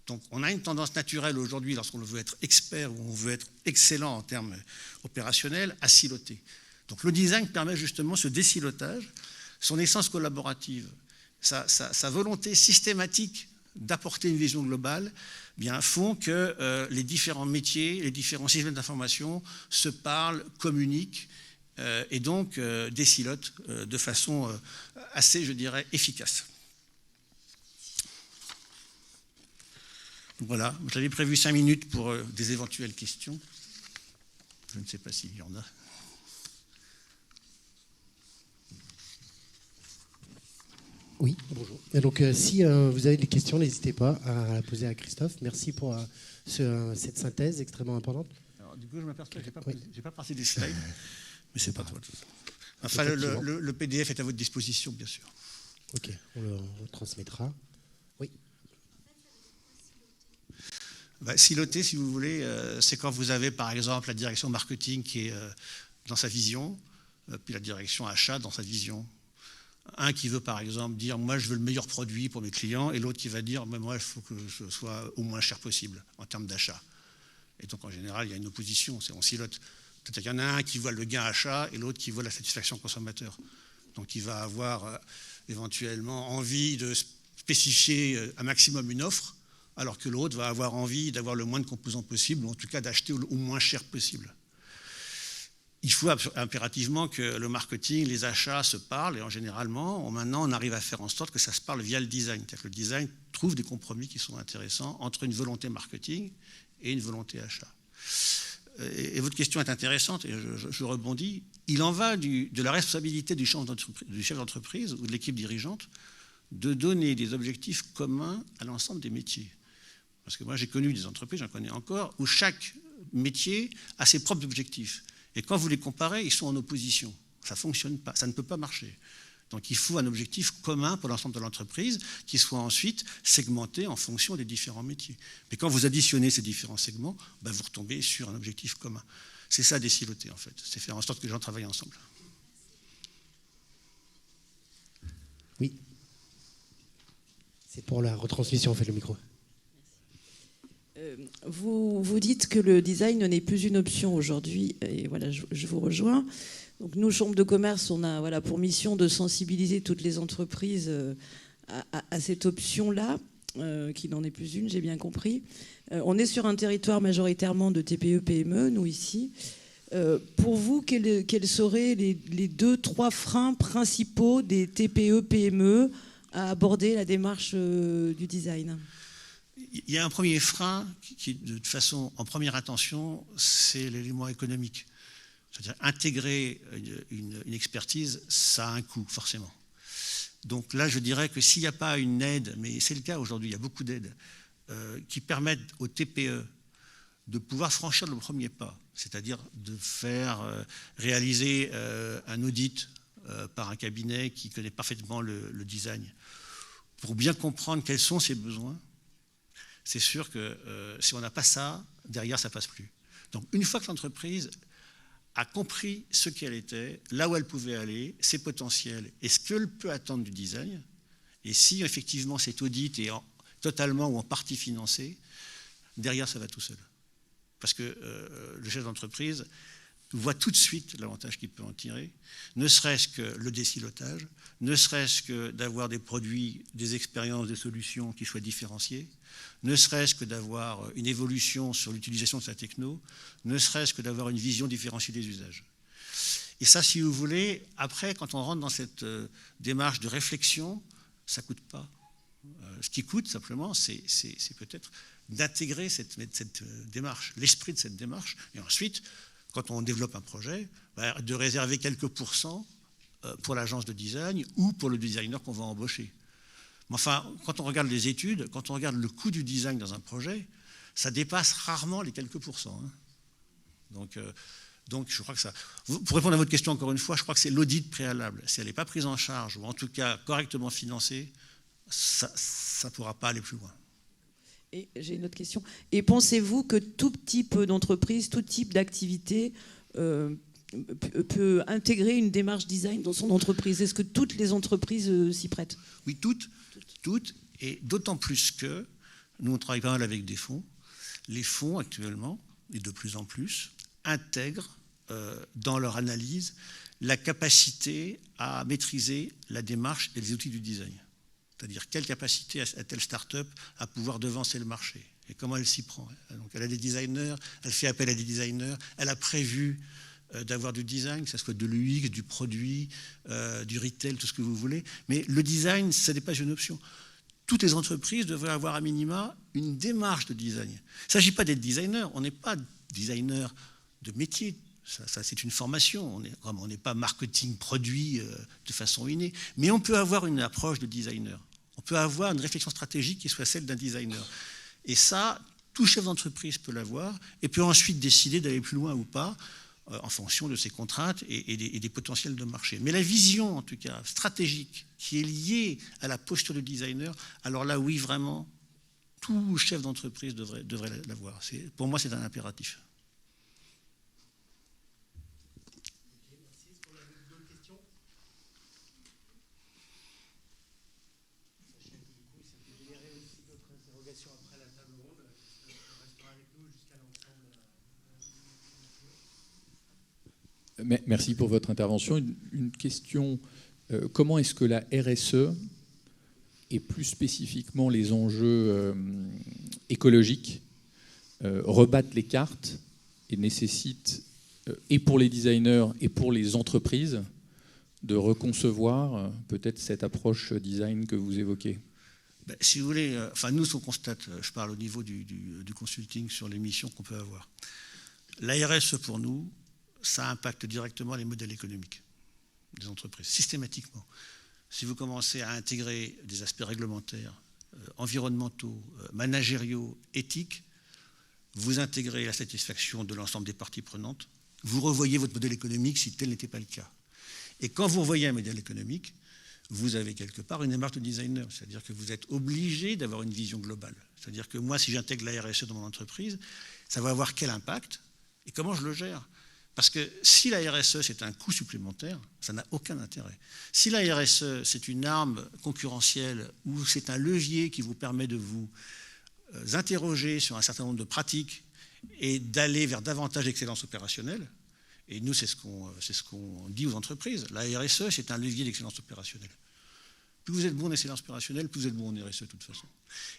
Donc, on a une tendance naturelle aujourd'hui, lorsqu'on veut être expert ou on veut être excellent en termes opérationnels, à siloter. Donc, le design permet justement ce désilotage. Son essence collaborative, sa volonté systématique d'apporter une vision globale, font que les différents métiers, les différents systèmes d'information se parlent, communiquent et donc désilotent de façon assez, je dirais, efficace. Voilà, j'avais prévu 5 minutes pour des éventuelles questions. Je ne sais pas s'il y en a. Oui, bonjour. Et donc, si vous avez des questions, n'hésitez pas à la poser à Christophe. Merci pour cette synthèse extrêmement importante. Alors, du coup, je m'aperçois que je n'ai pas passé des slides, mais c'est pas trop. Enfin, le PDF est à votre disposition, bien sûr. Ok, on le transmettra. Oui. Siloter, si vous voulez, c'est quand vous avez, par exemple, la direction marketing qui est dans sa vision, puis la direction achat dans sa vision. Un qui veut, par exemple, dire « moi, je veux le meilleur produit pour mes clients » et l'autre qui va dire « moi, il faut que ce soit au moins cher possible en termes d'achat ». Et donc, en général, il y a une opposition, on silote. Peut-être qu'il y en a un qui voit le gain achat et l'autre qui voit la satisfaction consommateur. Donc, il va avoir éventuellement envie de spécifier un maximum une offre, alors que l'autre va avoir envie d'avoir le moins de composants possible, ou en tout cas d'acheter au moins cher possible. Il faut impérativement que le marketing, les achats se parlent, et généralement, maintenant, on arrive à faire en sorte que ça se parle via le design. C'est-à-dire que le design trouve des compromis qui sont intéressants entre une volonté marketing et une volonté achat. Et votre question est intéressante, et je rebondis. Il en va de la responsabilité du chef d'entreprise ou de l'équipe dirigeante de donner des objectifs communs à l'ensemble des métiers. Parce que moi, j'ai connu des entreprises, j'en connais encore, où chaque métier a ses propres objectifs. Et quand vous les comparez, ils sont en opposition. Ça ne fonctionne pas, ça ne peut pas marcher. Donc il faut un objectif commun pour l'ensemble de l'entreprise qui soit ensuite segmenté en fonction des différents métiers. Mais quand vous additionnez ces différents segments, vous retombez sur un objectif commun. C'est ça, désiloter, en fait. C'est faire en sorte que les gens travaillent ensemble. Oui. C'est pour la retransmission, on fait le micro. Vous dites que le design n'est plus une option aujourd'hui, et voilà, je vous rejoins. Donc nous, Chambre de commerce, on a pour mission de sensibiliser toutes les entreprises à cette option-là, qui n'en est plus une, j'ai bien compris. On est sur un territoire majoritairement de TPE-PME, nous ici. Pour vous, quels seraient les 2-3 freins principaux des TPE-PME à aborder la démarche du design ? Il y a un premier frein qui, de toute façon, en première intention, c'est l'élément économique. C'est-à-dire intégrer une expertise, ça a un coût, forcément. Donc là, je dirais que s'il n'y a pas une aide, mais c'est le cas aujourd'hui, il y a beaucoup d'aides, qui permettent aux TPE de pouvoir franchir le premier pas, c'est-à-dire de faire réaliser un audit par un cabinet qui connaît parfaitement le design, pour bien comprendre quels sont ses besoins. C'est sûr que si on n'a pas ça, derrière, ça ne passe plus. Donc, une fois que l'entreprise a compris ce qu'elle était, là où elle pouvait aller, ses potentiels et ce qu'elle peut attendre du design, et si effectivement cet audit est totalement ou en partie financé, derrière, ça va tout seul. Parce que le chef d'entreprise voit tout de suite l'avantage qu'il peut en tirer, ne serait-ce que le désilotage, ne serait-ce que d'avoir des produits, des expériences, des solutions qui soient différenciées, ne serait-ce que d'avoir une évolution sur l'utilisation de sa techno, ne serait-ce que d'avoir une vision différenciée des usages. Et ça, si vous voulez, après, quand on rentre dans cette démarche de réflexion, ça ne coûte pas. Ce qui coûte, simplement, c'est peut-être d'intégrer cette démarche, l'esprit de cette démarche, et ensuite, quand on développe un projet, de réserver quelques pourcents pour l'agence de design ou pour le designer qu'on va embaucher. Mais enfin, quand on regarde les études, quand on regarde le coût du design dans un projet, ça dépasse rarement les quelques pourcents. Donc je crois que ça... Pour répondre à votre question encore une fois, je crois que c'est l'audit préalable. Si elle n'est pas prise en charge, ou en tout cas correctement financée, ça ne pourra pas aller plus loin. Et j'ai une autre question. Et pensez-vous que tout type d'entreprise, tout type d'activité peut intégrer une démarche design dans son entreprise? Est-ce que toutes les entreprises s'y prêtent? Oui, toutes, et d'autant plus que nous, on travaille pas mal avec des fonds. Les fonds, actuellement, et de plus en plus, intègrent dans leur analyse la capacité à maîtriser la démarche et les outils du design. C'est-à-dire quelle capacité a telle start-up à pouvoir devancer le marché et comment elle s'y prend. Donc elle a des designers, elle fait appel à des designers, elle a prévu d'avoir du design, que ce soit de l'UX, du produit, du retail, tout ce que vous voulez. Mais le design, ce n'est pas une option. Toutes les entreprises devraient avoir à minima une démarche de design. Il ne s'agit pas d'être designer, on n'est pas designer de métier. Ça, c'est une formation, on n'est pas marketing produit de façon innée, mais on peut avoir une approche de designer. On peut avoir une réflexion stratégique qui soit celle d'un designer. Et ça, tout chef d'entreprise peut l'avoir et peut ensuite décider d'aller plus loin ou pas en fonction de ses contraintes et des potentiels de marché. Mais la vision, en tout cas, stratégique, qui est liée à la posture du designer, alors là, oui, vraiment, tout chef d'entreprise devrait l'avoir. Pour moi, c'est un impératif. Merci pour votre intervention. Une question, comment est-ce que la RSE et plus spécifiquement les enjeux écologiques rebattent les cartes et nécessitent, et pour les designers et pour les entreprises, de reconcevoir peut-être cette approche design que vous évoquez? Si vous voulez, nous, ce qu'on constate, je parle au niveau du consulting sur les missions qu'on peut avoir. La RSE, pour nous, ça impacte directement les modèles économiques des entreprises, systématiquement. Si vous commencez à intégrer des aspects réglementaires, environnementaux, managériaux, éthiques, vous intégrez la satisfaction de l'ensemble des parties prenantes, vous revoyez votre modèle économique si tel n'était pas le cas. Et quand vous revoyez un modèle économique, vous avez quelque part une démarche de designer, c'est-à-dire que vous êtes obligé d'avoir une vision globale. C'est-à-dire que moi, si j'intègre la RSE dans mon entreprise, ça va avoir quel impact et comment je le gère? Parce que si la RSE, c'est un coût supplémentaire, ça n'a aucun intérêt. Si la RSE, c'est une arme concurrentielle ou c'est un levier qui vous permet de vous interroger sur un certain nombre de pratiques et d'aller vers davantage d'excellence opérationnelle. Et nous, c'est ce qu'on dit aux entreprises. La RSE, c'est un levier d'excellence opérationnelle. Plus vous êtes bon en excellence opérationnelle, plus vous êtes bon en RSE de toute façon.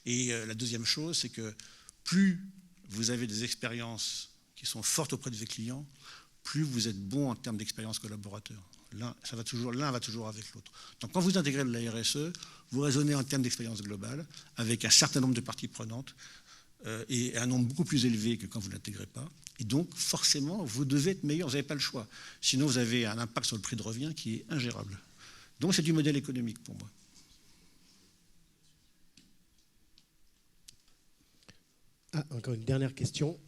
Et la deuxième chose, c'est que plus vous avez des expériences qui sont fortes auprès de vos clients, plus vous êtes bon en termes d'expérience collaborateur. L'un va toujours avec l'autre. Donc quand vous intégrez de la RSE, vous raisonnez en termes d'expérience globale avec un certain nombre de parties prenantes et un nombre beaucoup plus élevé que quand vous ne l'intégrez pas. Et donc forcément, vous devez être meilleur, vous n'avez pas le choix. Sinon, vous avez un impact sur le prix de revient qui est ingérable. Donc c'est du modèle économique pour moi. Ah, encore une dernière question.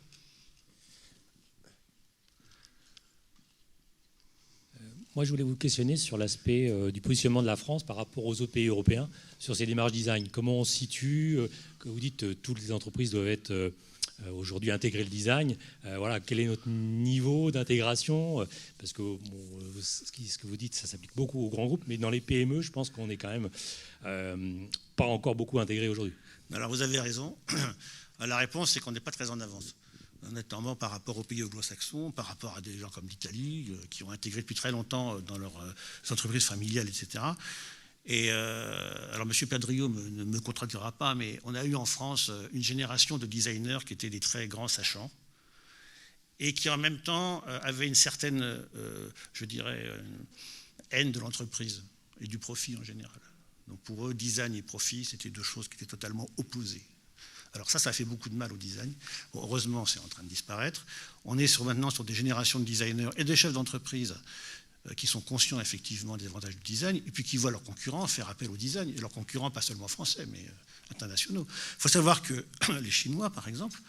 Moi, je voulais vous questionner sur l'aspect du positionnement de la France par rapport aux autres pays européens sur ces démarches design. Comment on se situe, que vous dites toutes les entreprises doivent être aujourd'hui intégrer le design. Voilà, quel est notre niveau d'intégration? Parce que ce que vous dites, ça s'applique beaucoup aux grands groupes, mais dans les PME, je pense qu'on est quand même pas encore beaucoup intégré aujourd'hui. Alors vous avez raison. La réponse, c'est qu'on n'est pas très en avance, notamment par rapport aux pays anglo-saxons, par rapport à des gens comme l'Italie, qui ont intégré depuis très longtemps dans leurs entreprises familiales, etc. Et alors, M. Padrio ne me contredira pas, mais on a eu en France une génération de designers qui étaient des très grands sachants et qui, en même temps, avaient une certaine, je dirais, haine de l'entreprise et du profit en général. Donc, pour eux, design et profit, c'était deux choses qui étaient totalement opposées. Alors ça fait beaucoup de mal au design. Bon, heureusement, c'est en train de disparaître. On est maintenant sur des générations de designers et des chefs d'entreprise qui sont conscients effectivement des avantages du design et puis qui voient leurs concurrents faire appel au design, et leurs concurrents pas seulement français mais internationaux. Il faut savoir que les Chinois, par exemple,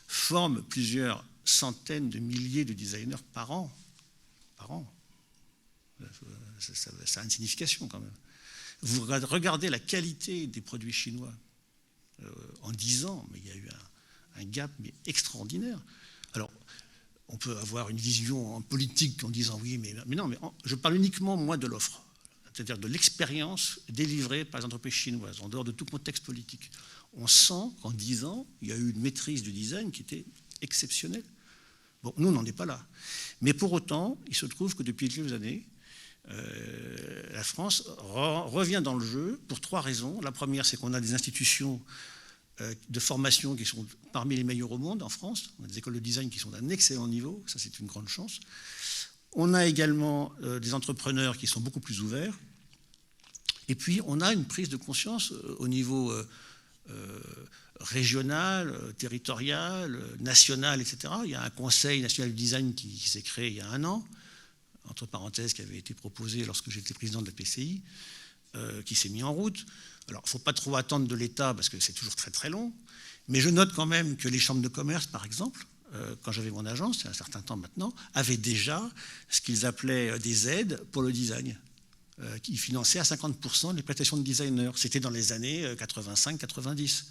forment plusieurs centaines de milliers de designers par an. Ça a une signification quand même. Vous regardez la qualité des produits chinois en 10 ans, mais il y a eu un gap mais extraordinaire. Alors, on peut avoir une vision en politique en disant oui, mais non, mais je parle uniquement, moi, de l'offre, c'est-à-dire de l'expérience délivrée par les entreprises chinoises, en dehors de tout contexte politique. On sent qu'en 10 ans, il y a eu une maîtrise du design qui était exceptionnelle. Bon, nous, on n'en est pas là. Mais pour autant, il se trouve que depuis quelques années, la France revient dans le jeu pour 3 raisons. La première, c'est qu'on a des institutions de formation qui sont parmi les meilleures au monde en France. On a des écoles de design qui sont d'un excellent niveau, ça c'est une grande chance. On a également des entrepreneurs qui sont beaucoup plus ouverts. Et puis on a une prise de conscience au niveau régional, territorial, national, etc. Il y a un conseil national du design qui s'est créé il y a 1 an, entre parenthèses, qui avait été proposé lorsque j'étais président de la PCI, qui s'est mis en route. Alors, il ne faut pas trop attendre de l'État, parce que c'est toujours très très long, mais je note quand même que les chambres de commerce, par exemple, quand j'avais mon agence, il y a un certain temps maintenant, avaient déjà ce qu'ils appelaient des aides pour le design, qui finançaient à 50% les prestations de designers. C'était dans les années 85-90.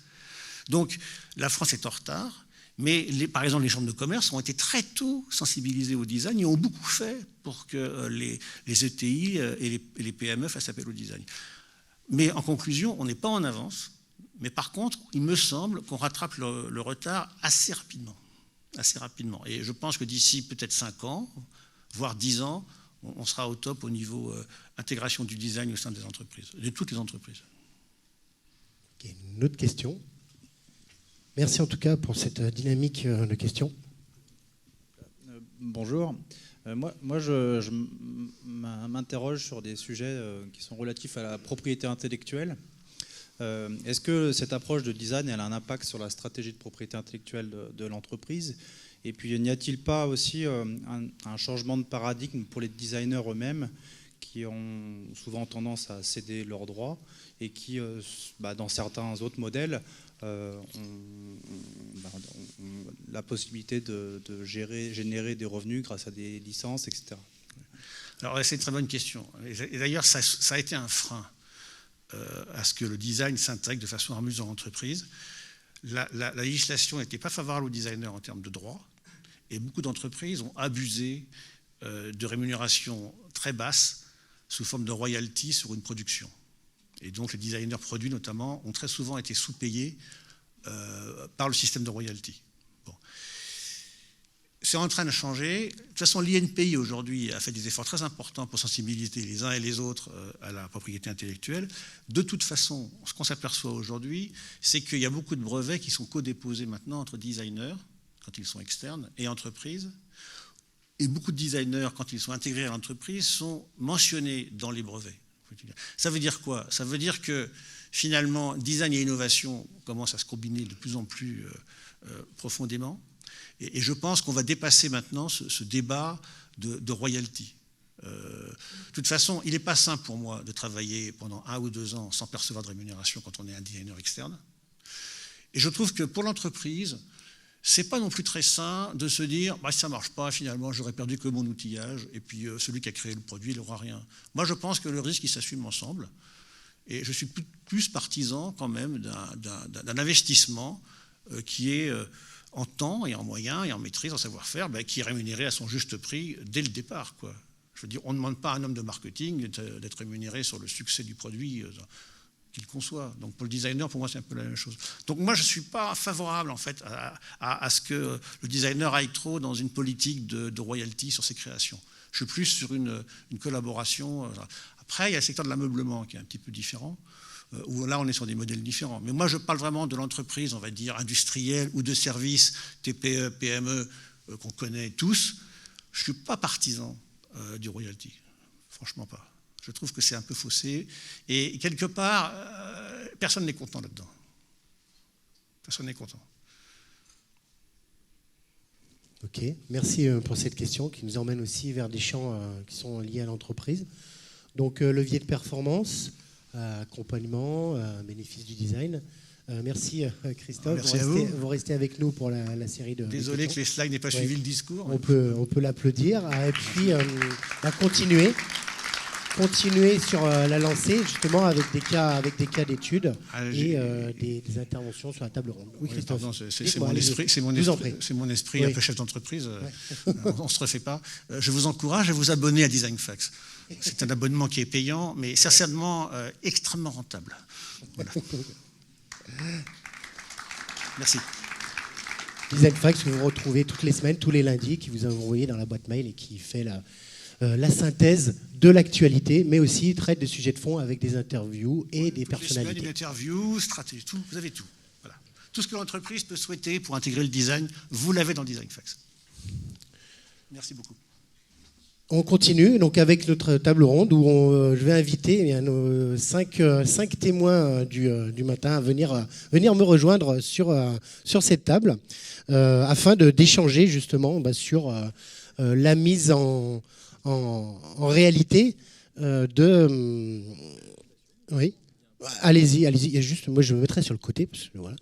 Donc, la France est en retard. Mais par exemple, les chambres de commerce ont été très tôt sensibilisées au design et ont beaucoup fait pour que les ETI et les PME fassent appel au design. Mais en conclusion, on n'est pas en avance. Mais par contre, il me semble qu'on rattrape le retard assez rapidement. Et je pense que d'ici peut-être 5 ans, voire 10 ans, on sera au top au niveau intégration du design au sein des entreprises, de toutes les entreprises. Okay, une autre question. Merci en tout cas pour cette dynamique de questions. Bonjour. Moi je m'interroge sur des sujets qui sont relatifs à la propriété intellectuelle. Est-ce que cette approche de design elle a un impact sur la stratégie de propriété intellectuelle de l'entreprise? Et puis n'y a-t-il pas aussi un changement de paradigme pour les designers eux-mêmes qui ont souvent tendance à céder leurs droits et qui, dans certains autres modèles, la possibilité de générer des revenus grâce à des licences, etc. Alors c'est une très bonne question. Et d'ailleurs, ça a été un frein à ce que le design s'intègre de façon harmonieuse dans l'entreprise. La législation n'était pas favorable aux designers en termes de droits, et beaucoup d'entreprises ont abusé de rémunérations très basses sous forme de royalties sur une production. Et donc les designers produits notamment ont très souvent été sous-payés par le système de royalty. Bon. C'est en train de changer. De toute façon, l'INPI aujourd'hui a fait des efforts très importants pour sensibiliser les uns et les autres à la propriété intellectuelle. De toute façon, ce qu'on s'aperçoit aujourd'hui, c'est qu'il y a beaucoup de brevets qui sont co-déposés maintenant entre designers, quand ils sont externes, et entreprises. Et beaucoup de designers, quand ils sont intégrés à l'entreprise, sont mentionnés dans les brevets. Ça veut dire quoi? Ça veut dire que finalement, design et innovation commencent à se combiner de plus en plus profondément. Et je pense qu'on va dépasser maintenant ce débat de royalty. De toute façon, il n'est pas simple pour moi de travailler pendant 1 ou 2 ans sans percevoir de rémunération quand on est un designer externe. Et je trouve que pour l'entreprise, c'est pas non plus très sain de se dire bah, si ça ne marche pas, finalement, j'aurais perdu que mon outillage, et puis celui qui a créé le produit, il n'aura rien. Moi, je pense que le risque, il s'assume ensemble. Et je suis plus partisan quand même d'un investissement qui est en temps et en moyens et en maîtrise, en savoir-faire, qui est rémunéré à son juste prix dès le départ, quoi. Je veux dire, on ne demande pas à un homme de marketing d'être rémunéré sur le succès du produit qu'il conçoit. Donc pour le designer, pour moi, c'est un peu la même chose. Donc moi, je ne suis pas favorable en fait à ce que le designer aille trop dans une politique de royalty sur ses créations. Je suis plus sur une collaboration. Après, il y a le secteur de l'ameublement qui est un petit peu différent, où là, on est sur des modèles différents. Mais moi, je parle vraiment de l'entreprise, on va dire, industrielle ou de services, TPE, PME, qu'on connaît tous. Je ne suis pas partisan du royalty. Franchement pas. Je trouve que c'est un peu faussé. Et quelque part, personne n'est content là-dedans. Personne n'est content. Ok, merci pour cette question qui nous emmène aussi vers des champs qui sont liés à l'entreprise. Donc, levier de performance, accompagnement, bénéfice du design. Merci Christophe, merci vous restez avec nous pour la série de... Désolé que les slides n'aient pas suivi le discours. On peut l'applaudir. Et puis, continuer sur la lancée, justement, avec des cas d'études et des interventions sur la table ronde. Oui, Christophe. C'est mon esprit un peu chef d'entreprise. On ne se refait pas. Je vous encourage à vous abonner à DesignFax. C'est un abonnement qui est payant, mais certainement extrêmement rentable. Voilà. Merci. DesignFax, que vous retrouvez toutes les semaines, tous les lundis, qui vous a envoyé dans la boîte mail et qui fait la synthèse de l'actualité, mais aussi traite des sujets de fond avec des interviews et des personnalités. Une interview, stratégie, tout, vous avez tout. Voilà. Tout ce que l'entreprise peut souhaiter pour intégrer le design, vous l'avez dans DesignFax. Merci beaucoup. On continue donc avec notre table ronde où je vais inviter nos 5 témoins du matin à venir me rejoindre sur cette table afin d'échanger justement sur la mise en réalité oui, allez-y. Juste, moi, je me mettrai sur le côté. Parce que, voilà.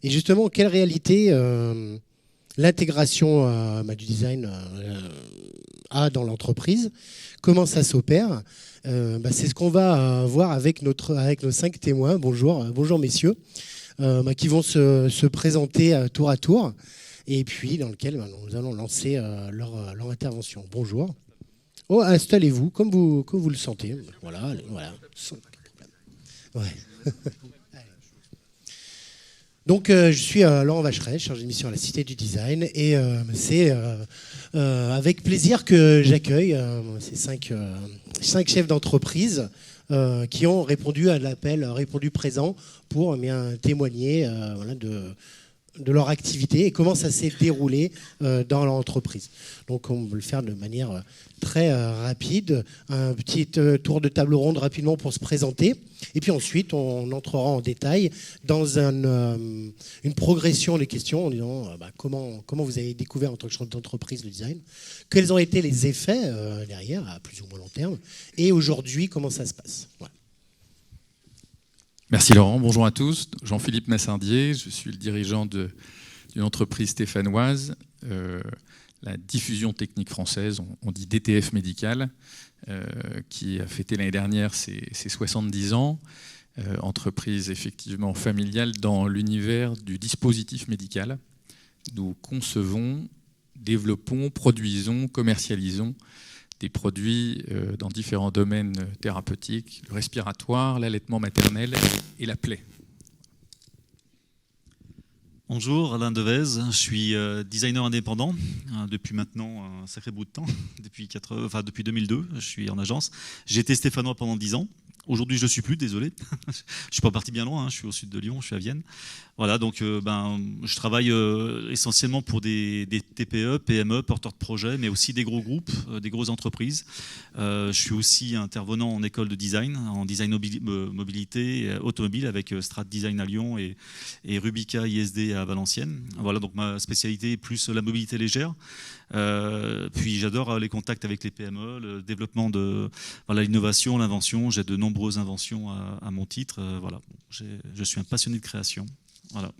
Et justement, quelle réalité l'intégration du design a dans l'entreprise? Comment ça s'opère? C'est ce qu'on va voir avec nos 5 témoins. Bonjour messieurs, qui vont se présenter tour à tour. Et puis dans lequel nous allons lancer leur intervention. Bonjour. Oh, installez-vous comme vous le sentez. Voilà. Ouais. Donc je suis Laurent Vacheret, chargé de mission à la Cité du Design, et c'est avec plaisir que j'accueille ces 5 chefs d'entreprise qui ont répondu à l'appel, répondu présent pour témoigner de leur activité et comment ça s'est déroulé dans l'entreprise. Donc on va le faire de manière très rapide, un petit tour de table ronde rapidement pour se présenter, et puis ensuite on entrera en détail dans une progression des questions en disant comment vous avez découvert en tant que chef d'entreprise le design, quels ont été les effets derrière à plus ou moins long terme, et aujourd'hui comment ça se passe. Voilà. Merci Laurent, bonjour à tous. Jean-Philippe Massindier, je suis le dirigeant d'une entreprise stéphanoise, la Diffusion Technique Française, on dit DTF Médical, qui a fêté l'année dernière ses 70 ans. Entreprise effectivement familiale dans l'univers du dispositif médical. Nous concevons, développons, produisons, commercialisons des produits dans différents domaines thérapeutiques, le respiratoire, l'allaitement maternel et la plaie. Bonjour, Alain Devez, je suis designer indépendant depuis maintenant un sacré bout de temps, depuis 2002, je suis en agence. J'ai été stéphanois pendant 10 ans. Aujourd'hui, je ne le suis plus, désolé. Je ne suis pas parti bien loin, je suis au sud de Lyon, je suis à Vienne. Voilà, donc je travaille essentiellement pour des TPE, PME, porteurs de projets, mais aussi des gros groupes, des grosses entreprises. Je suis aussi intervenant en école de design, en design mobilité automobile avec Strat Design à Lyon et Rubica ISD à Valenciennes. Voilà, donc ma spécialité est plus la mobilité légère. Puis j'adore les contacts avec les PME, le développement de l'innovation, l'invention. J'ai de nombreuses inventions à mon titre. Voilà, je suis un passionné de création. Voilà.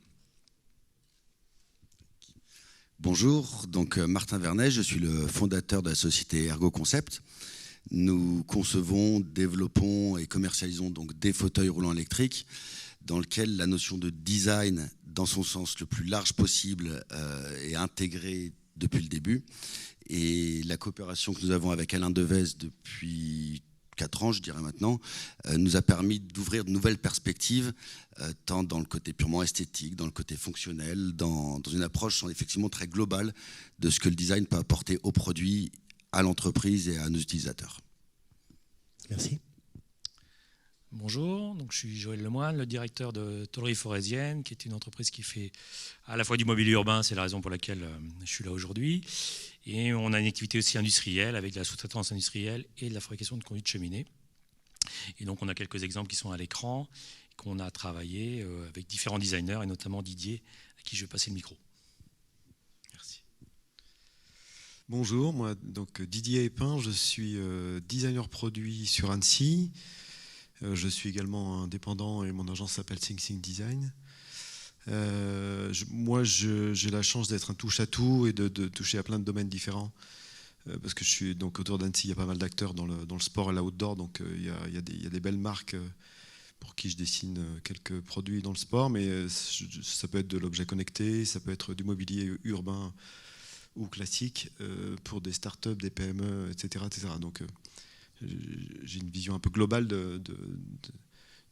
Bonjour, donc Martin Vernet, je suis le fondateur de la société Ergo Concept. Nous concevons, développons et commercialisons donc des fauteuils roulants électriques dans lesquels la notion de design, dans son sens le plus large possible, est intégrée depuis le début. Et la coopération que nous avons avec Alain Devez depuis 4 ans, je dirais maintenant, nous a permis d'ouvrir de nouvelles perspectives, tant dans le côté purement esthétique, dans le côté fonctionnel, dans une approche effectivement très globale de ce que le design peut apporter aux produits, à l'entreprise et à nos utilisateurs. Merci. Bonjour, donc je suis Joël Lemoine, le directeur de Tôleries Forésiennes, qui est une entreprise qui fait à la fois du mobilier urbain, c'est la raison pour laquelle je suis là aujourd'hui, et on a une activité aussi industrielle avec de la sous-traitance industrielle et de la fabrication de conduits de cheminée. Et donc on a quelques exemples qui sont à l'écran, qu'on a travaillé avec différents designers, et notamment Didier, à qui je vais passer le micro. Merci. Bonjour, moi donc Didier Epin, je suis designer produit sur Annecy. Je suis également indépendant et mon agence s'appelle Think Design. Moi, j'ai la chance d'être un touche-à-tout et de toucher à plein de domaines différents. Parce que je suis donc autour d'Annecy, il y a pas mal d'acteurs dans le sport et l'outdoor, donc il y a des belles marques pour qui je dessine quelques produits dans le sport, mais ça peut être de l'objet connecté, ça peut être du mobilier urbain ou classique pour des startups, des PME, etc. Donc j'ai une vision un peu globale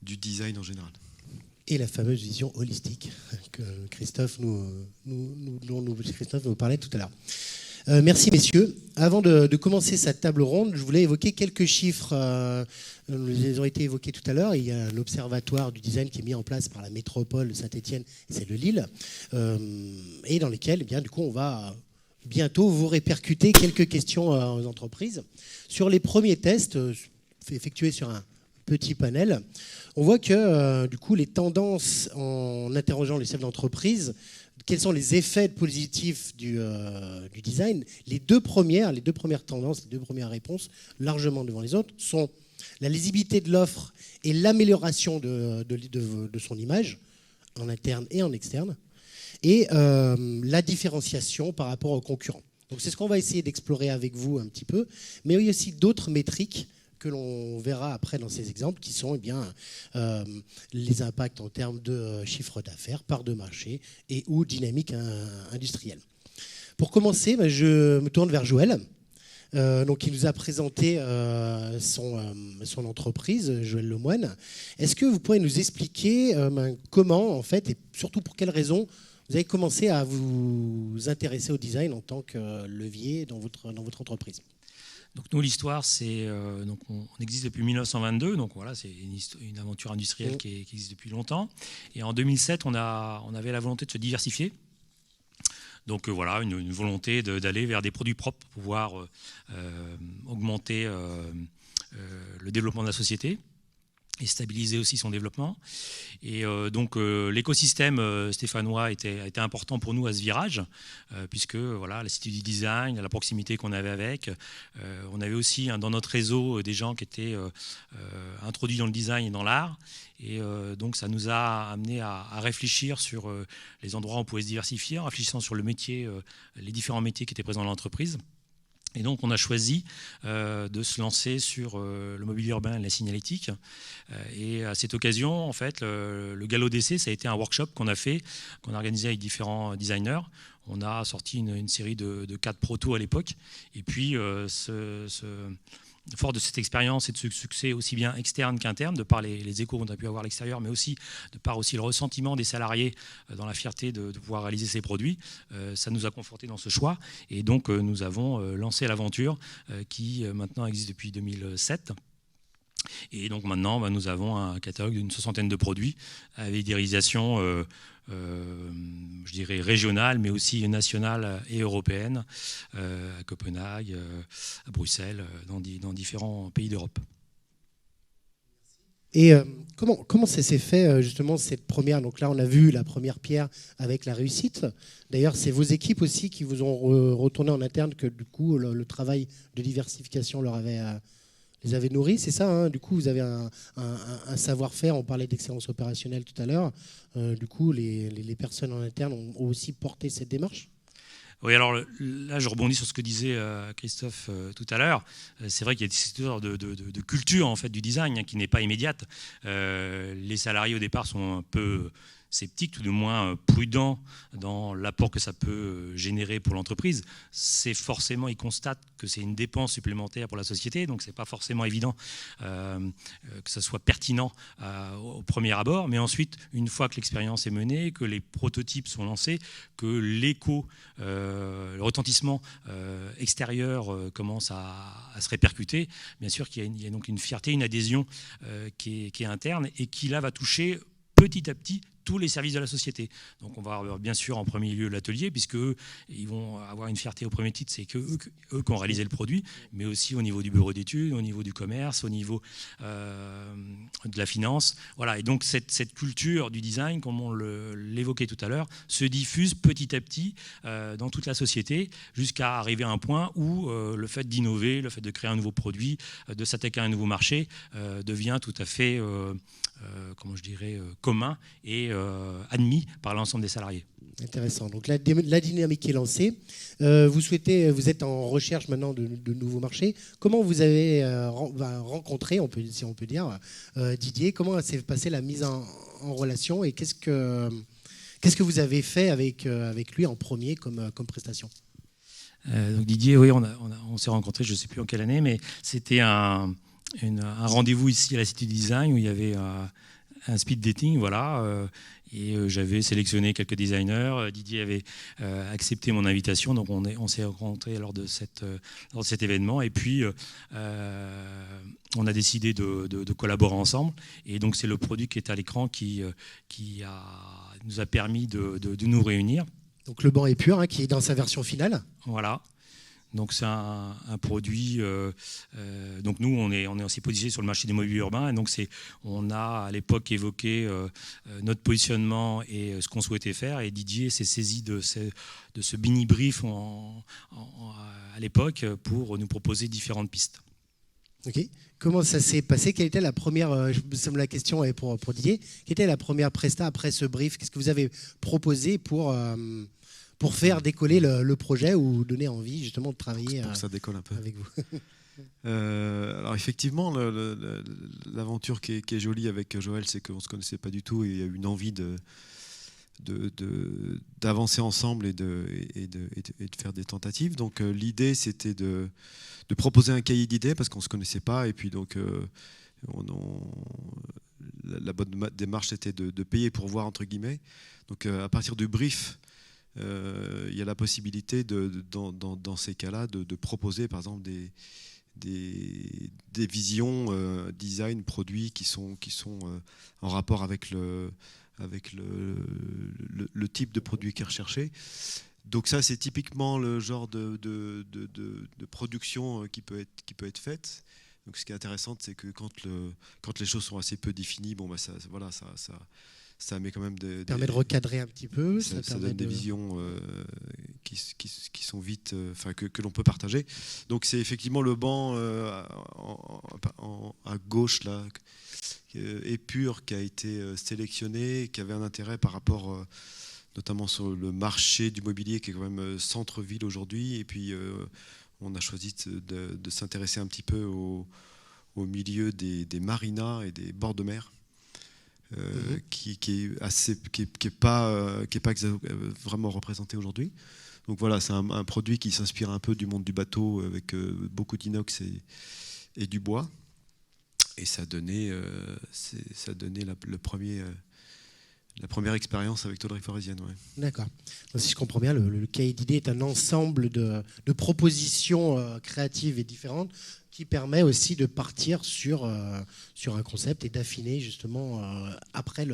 du design en général. Et la fameuse vision holistique que Christophe nous parlait tout à l'heure. Merci messieurs. Avant de commencer cette table ronde, je voulais évoquer quelques chiffres. Ils ont été évoqués tout à l'heure. Il y a un observatoire du design qui est mis en place par la métropole de Saint-Étienne et celle de Lille, et dans lesquels, eh bien, du coup, on va bientôt vous répercuter quelques questions aux entreprises. Sur les premiers tests effectués sur un petit panel, on voit que du coup les tendances, en interrogeant les chefs d'entreprise, quels sont les effets positifs du design, les deux premières tendances, les deux premières réponses, largement devant les autres, sont la lisibilité de l'offre et l'amélioration de son image, en interne et en externe, et la différenciation par rapport aux concurrents. Donc c'est ce qu'on va essayer d'explorer avec vous un petit peu, mais il y a aussi d'autres métriques que l'on verra après dans ces exemples, qui sont les impacts en termes de chiffre d'affaires, part de marché et ou dynamique industrielle. Pour commencer, je me tourne vers Joël, qui nous a présenté son entreprise, Joël Lemoine. Est-ce que vous pourriez nous expliquer comment, en fait, et surtout pour quelles raisons, vous avez commencé à vous intéresser au design en tant que levier dans votre entreprise? Donc nous, l'histoire, c'est on existe depuis 1922, donc voilà, c'est une aventure industrielle qui existe depuis longtemps. Et en 2007, on avait la volonté de se diversifier. Donc voilà, une volonté d'aller vers des produits propres pour pouvoir augmenter le développement de la société et stabiliser aussi son développement. Et donc l'écosystème stéphanois a été important pour nous à ce virage, puisque voilà, la Cité du Design, la proximité qu'on avait avec, on avait aussi dans notre réseau des gens qui étaient introduits dans le design et dans l'art, et donc ça nous a amené à réfléchir sur les endroits où on pouvait se diversifier, en réfléchissant sur le métier, les différents métiers qui étaient présents dans l'entreprise. Et donc on a choisi de se lancer sur le mobilier urbain et la signalétique. Et à cette occasion, en fait, le galop d'essai, ça a été un workshop qu'on a organisé avec différents designers. On a sorti une série de 4 protos à l'époque. Et puis fort de cette expérience et de ce succès aussi bien externe qu'interne, de par les échos qu'on a pu avoir à l'extérieur, mais aussi de par aussi le ressentiment des salariés dans la fierté de pouvoir réaliser ces produits, ça nous a conforté dans ce choix. Et donc nous avons lancé l'aventure qui maintenant existe depuis 2007. Et donc maintenant, nous avons un catalogue d'une 60aine de produits avec des réalisations je dirais régionales, mais aussi nationales et européennes, à Copenhague, à Bruxelles, dans différents pays d'Europe. Et comment ça s'est fait justement cette première, donc là on a vu la première pierre avec la réussite. D'ailleurs c'est vos équipes aussi qui vous ont retourné en interne que du coup le travail de diversification les avait nourris, c'est ça hein. Du coup vous avez un savoir-faire, on parlait d'excellence opérationnelle tout à l'heure, du coup les personnes en interne ont aussi porté cette démarche. Oui, alors là, je rebondis sur ce que disait Christophe tout à l'heure. C'est vrai qu'il y a cette histoire de culture en fait, du design qui n'est pas immédiate. Les salariés au départ sont un peu sceptiques, tout du moins prudents dans l'apport que ça peut générer pour l'entreprise. C'est forcément, ils constatent que c'est une dépense supplémentaire pour la société, donc c'est pas forcément évident que ça soit pertinent au premier abord. Mais ensuite, une fois que l'expérience est menée, que les prototypes sont lancés, que l'écho, le retentissement extérieur commence à se répercuter, bien sûr qu'il y a donc une fierté, une adhésion qui est interne et qui là va toucher petit à petit tous les services de la société. Donc on va avoir bien sûr en premier lieu l'atelier, puisque eux, ils vont avoir une fierté au premier titre, c'est eux qui ont réalisé le produit, mais aussi au niveau du bureau d'études, au niveau du commerce, au niveau de la finance. Voilà. Et donc cette culture du design, comme on l'évoquait tout à l'heure, se diffuse petit à petit dans toute la société, jusqu'à arriver à un point où le fait d'innover, le fait de créer un nouveau produit, de s'attaquer à un nouveau marché, devient tout à fait comment je dirais, commun et admis par l'ensemble des salariés. Intéressant. Donc la dynamique est lancée. Vous êtes en recherche maintenant de nouveaux marchés. Comment vous avez rencontré, si on peut dire, Didier? Comment s'est passée la mise en relation et qu'est-ce que vous avez fait avec lui en premier comme prestation? Donc Didier, oui, on s'est rencontrés, je ne sais plus en quelle année, mais c'était un rendez-vous ici à la Cité du Design où il y avait un speed dating, voilà, et j'avais sélectionné quelques designers. Didier avait accepté mon invitation, donc on s'est rencontrés lors de cet événement, et puis on a décidé de collaborer ensemble, et donc c'est le produit qui est à l'écran qui nous a permis de nous réunir. Donc le banc est pur, hein, qui est dans sa version finale. Voilà. Donc c'est un produit. Donc nous, on est aussi positionné sur le marché des mobiliers urbains. Et donc on a à l'époque évoqué notre positionnement et ce qu'on souhaitait faire. Et Didier s'est saisi de ce mini brief à l'époque pour nous proposer différentes pistes. Ok. Comment ça s'est passé? Quelle était la première? La question est pour Didier. Quelle était la première presta après ce brief? Qu'est-ce que vous avez proposé pour faire décoller le projet ou donner envie justement de travailler pour que ça décolle un peu avec vous? Alors effectivement, l'aventure qui est jolie avec Joël, c'est qu'on ne se connaissait pas du tout et il y a eu une envie d'avancer ensemble et de faire des tentatives. Donc l'idée, c'était de proposer un cahier d'idées parce qu'on ne se connaissait pas, et puis donc la bonne démarche, c'était de payer pour voir, entre guillemets. Donc à partir du brief, il y a la possibilité dans ces cas-là de proposer par exemple des visions design, produits qui sont en rapport avec le type de produit qui est recherché. Donc ça, c'est typiquement le genre de production qui peut être faite. Donc ce qui est intéressant, c'est que quand les choses sont assez peu définies, ça met quand même permet de recadrer un petit peu. Ça donne des visions qui sont vite, que l'on peut partager. Donc c'est effectivement le banc à gauche là, Épure, qui a été sélectionné, qui avait un intérêt par rapport notamment sur le marché du mobilier qui est quand même centre-ville aujourd'hui. Et puis on a choisi de s'intéresser un petit peu au milieu des marinas et des bords de mer. Qui est pas vraiment représenté aujourd'hui. Donc voilà, c'est un produit qui s'inspire un peu du monde du bateau avec beaucoup d'inox et du bois. Et ça donnait la première expérience avec tôlerie forésienne. Ouais. D'accord. Donc, si je comprends bien, le cahier d'idées est un ensemble de propositions créatives et différentes qui permet aussi de partir sur un concept et d'affiner justement après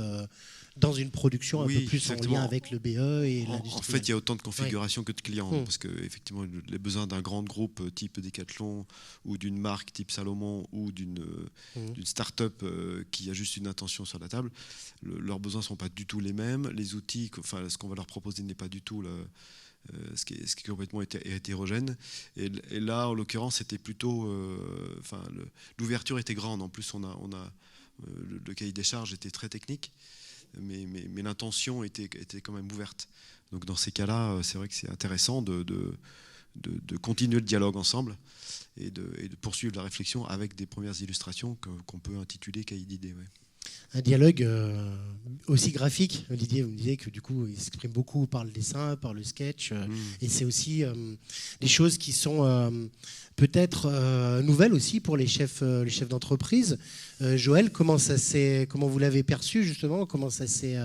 dans une production un peu plus exactement. En lien avec le BE et l'industrie. En fait, il y a autant de configurations que de clients, parce que effectivement, les besoins d'un grand groupe type Decathlon ou d'une marque type Salomon ou d'une start-up qui a juste une intention sur la table, leurs besoins ne sont pas du tout les mêmes. Les outils, ce qu'on va leur proposer n'est pas du tout ce qui est complètement hétérogène. Et là, en l'occurrence, c'était plutôt, l'ouverture était grande. En plus, le cahier des charges était très technique. Mais l'intention était quand même ouverte. Donc dans ces cas-là, c'est vrai que c'est intéressant de continuer le dialogue ensemble et de poursuivre la réflexion avec des premières illustrations qu'on peut intituler cahier d'idées. Ouais. Un dialogue aussi graphique. Olivier, vous me disiez que du coup, il s'exprime beaucoup par le dessin, par le sketch. Et c'est aussi des choses qui sont peut-être nouvelles aussi pour les chefs d'entreprise. Joël, comment vous l'avez perçu justement? Comment ça s'est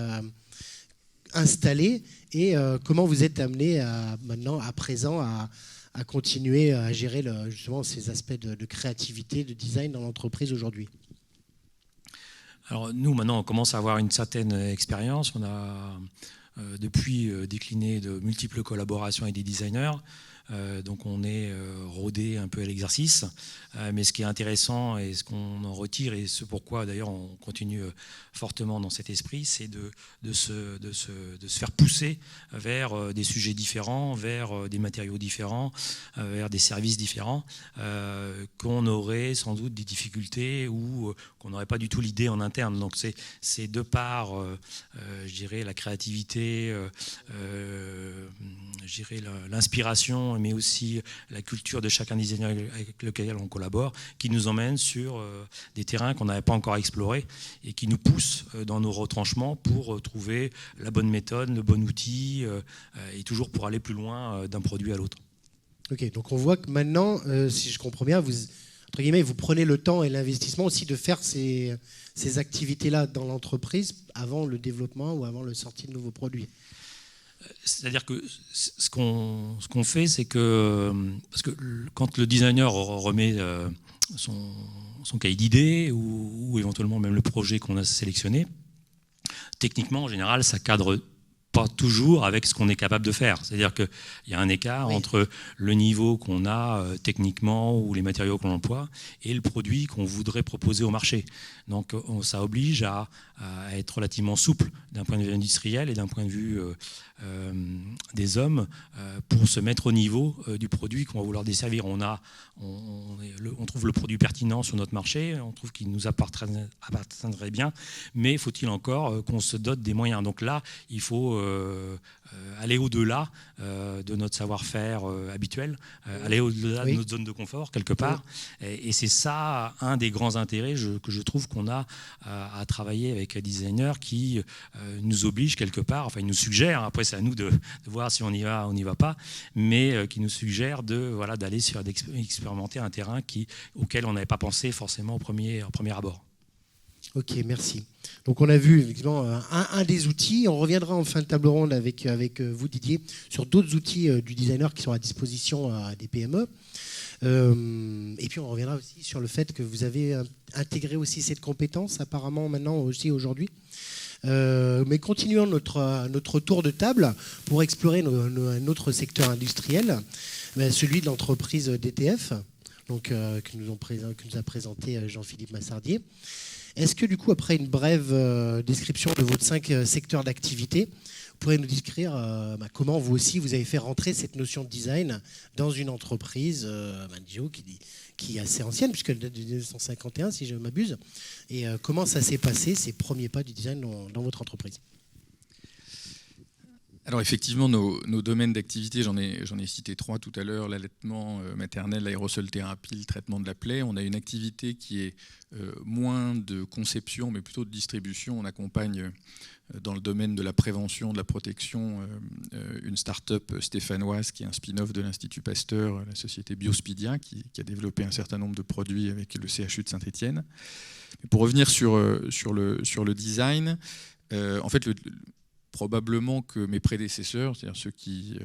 installé? Et comment vous êtes amené à présent à continuer à gérer justement ces aspects de créativité, de design dans l'entreprise aujourd'hui? Alors nous, maintenant, on commence à avoir une certaine expérience. On a depuis décliné de multiples collaborations avec des designers. Donc on est rodé un peu à l'exercice. Mais ce qui est intéressant et ce qu'on en retire, et ce pourquoi d'ailleurs on continue fortement dans cet esprit, c'est de se faire pousser vers des sujets différents, vers des matériaux différents, vers des services différents, qu'on aurait sans doute des difficultés ou qu'on n'aurait pas du tout l'idée en interne. Donc c'est de par, je dirais, la créativité, je dirais l'inspiration, mais aussi la culture de chacun des designers avec lequel on collabore, qui nous emmène sur des terrains qu'on n'avait pas encore explorés et qui nous poussent dans nos retranchements pour trouver la bonne méthode, le bon outil, et toujours pour aller plus loin d'un produit à l'autre. Ok, donc on voit que maintenant, si je comprends bien, vous prenez le temps et l'investissement aussi de faire ces activités-là dans l'entreprise avant le développement ou avant le sortie de nouveaux produits. C'est-à-dire que ce qu'on fait, c'est que, parce que quand le designer remet son cahier d'idées ou éventuellement même le projet qu'on a sélectionné, techniquement, en général, ça cadre pas toujours avec ce qu'on est capable de faire. C'est-à-dire qu'il y a un écart entre le niveau qu'on a techniquement ou les matériaux qu'on emploie et le produit qu'on voudrait proposer au marché. Donc ça oblige à être relativement souple d'un point de vue industriel et d'un point de vue des hommes pour se mettre au niveau du produit qu'on va vouloir desservir. On trouve le produit pertinent sur notre marché, on trouve qu'il nous appartiendrait bien, mais faut-il encore qu'on se dote des moyens. Donc là, il faut aller au-delà de notre savoir-faire habituel, aller au-delà de notre zone de confort quelque part. Et c'est ça un des grands intérêts que je trouve qu'on a à travailler avec un designer qui nous oblige quelque part, enfin il nous suggère, après c'est à nous de voir si on y va ou on n'y va pas, mais qui nous suggère d'aller d'expérimenter un terrain auquel on n'avait pas pensé forcément au premier abord. Ok, merci. Donc on a vu effectivement un des outils. On reviendra en fin de table ronde avec vous, Didier, sur d'autres outils du designer qui sont à disposition des PME. Et puis on reviendra aussi sur le fait que vous avez intégré aussi cette compétence apparemment maintenant aussi aujourd'hui. Mais continuons notre tour de table pour explorer notre secteur industriel, celui de l'entreprise DTF, donc, que nous a présenté Jean-Philippe Massardier. Est-ce que du coup, après une brève description de vos 5 secteurs d'activité, vous pourrez nous décrire comment vous aussi vous avez fait rentrer cette notion de design dans une entreprise qui est assez ancienne, puisqu'elle date de 1951 si je ne m'abuse, et comment ça s'est passé, ces premiers pas du design dans votre entreprise? Alors effectivement, nos domaines d'activité, j'en ai cité 3 tout à l'heure, l'allaitement maternel, l'aérosol thérapie, le traitement de la plaie. On a une activité qui est moins de conception, mais plutôt de distribution. On accompagne dans le domaine de la prévention, de la protection, une start-up stéphanoise qui est un spin-off de l'Institut Pasteur, la société Biospidia, qui a développé un certain nombre de produits avec le CHU de Saint-Étienne. Pour revenir sur le design, en fait, probablement que mes prédécesseurs, c'est-à-dire ceux qui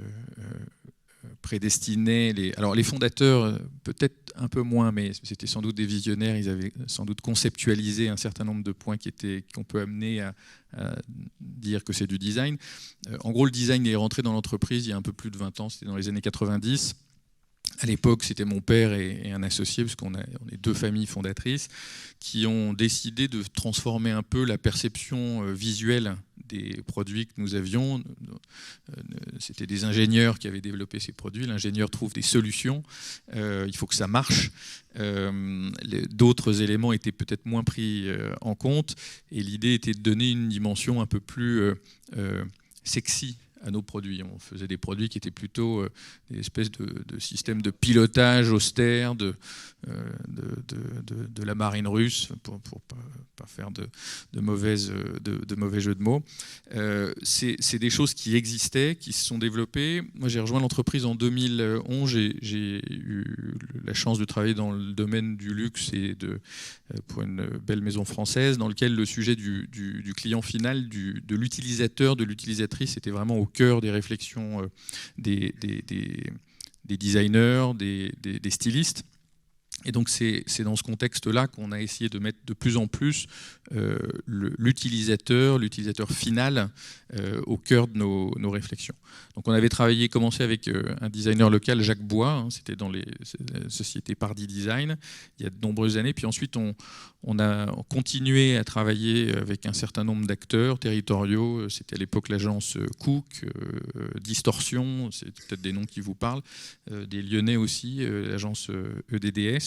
prédestinaient les fondateurs, peut-être un peu moins, mais c'était sans doute des visionnaires, ils avaient sans doute conceptualisé un certain nombre de points qu'on peut amener à dire que c'est du design. En gros, le design est rentré dans l'entreprise il y a un peu plus de 20 ans, c'était dans les années 90. À l'époque, c'était mon père et un associé, parce qu'on est 2 familles fondatrices, qui ont décidé de transformer un peu la perception visuelle des produits que nous avions. C'était des ingénieurs qui avaient développé ces produits. L'ingénieur trouve des solutions. Il faut que ça marche. D'autres éléments étaient peut-être moins pris en compte. Et l'idée était de donner une dimension un peu plus sexy à nos produits. On faisait des produits qui étaient plutôt des espèces de systèmes de pilotage austère de la marine russe, pour pas faire de mauvais jeux de mots. C'est des choses qui existaient, qui se sont développées. Moi, j'ai rejoint l'entreprise en 2011. J'ai eu la chance de travailler dans le domaine du luxe et pour une belle maison française, dans lequel le sujet du client final, de l'utilisateur, de l'utilisatrice, était vraiment au cœur des réflexions des designers, des stylistes. Et donc c'est dans ce contexte-là qu'on a essayé de mettre de plus en plus l'utilisateur final au cœur de nos réflexions. Donc on avait commencé avec un designer local, Jacques Bois, c'était dans les sociétés Pardi Design, il y a de nombreuses années. Puis ensuite on a continué à travailler avec un certain nombre d'acteurs territoriaux. C'était à l'époque l'agence Cook, Distorsion, c'est peut-être des noms qui vous parlent, des Lyonnais aussi, l'agence EDDS.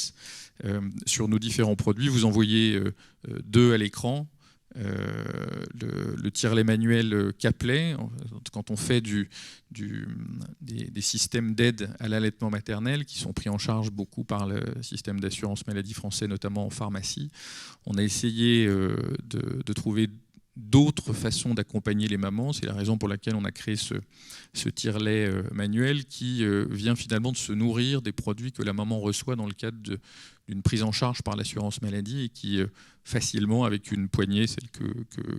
Sur nos différents produits, vous en voyez 2 à l'écran. Le tire-lait manuel Caplet, quand on fait des systèmes d'aide à l'allaitement maternel qui sont pris en charge beaucoup par le système d'assurance maladie français, notamment en pharmacie, on a essayé de trouver d'autres façons d'accompagner les mamans. C'est la raison pour laquelle on a créé ce tire-lait manuel qui vient finalement de se nourrir des produits que la maman reçoit dans le cadre d'une prise en charge par l'assurance maladie et qui facilement, avec une poignée, celle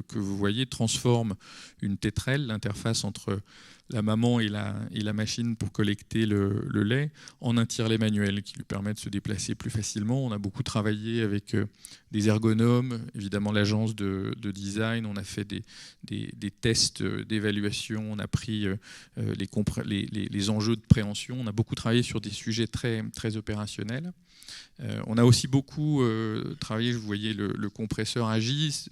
que vous voyez, transforme une tétrelle, l'interface entre la maman et la machine pour collecter le lait, en un tire-lait manuel qui lui permet de se déplacer plus facilement. On a beaucoup travaillé avec des ergonomes, évidemment l'agence de design, on a fait des tests d'évaluation, on a pris les enjeux de préhension, on a beaucoup travaillé sur des sujets très, très opérationnels. On a aussi beaucoup travaillé, vous voyez le compresseur Agis,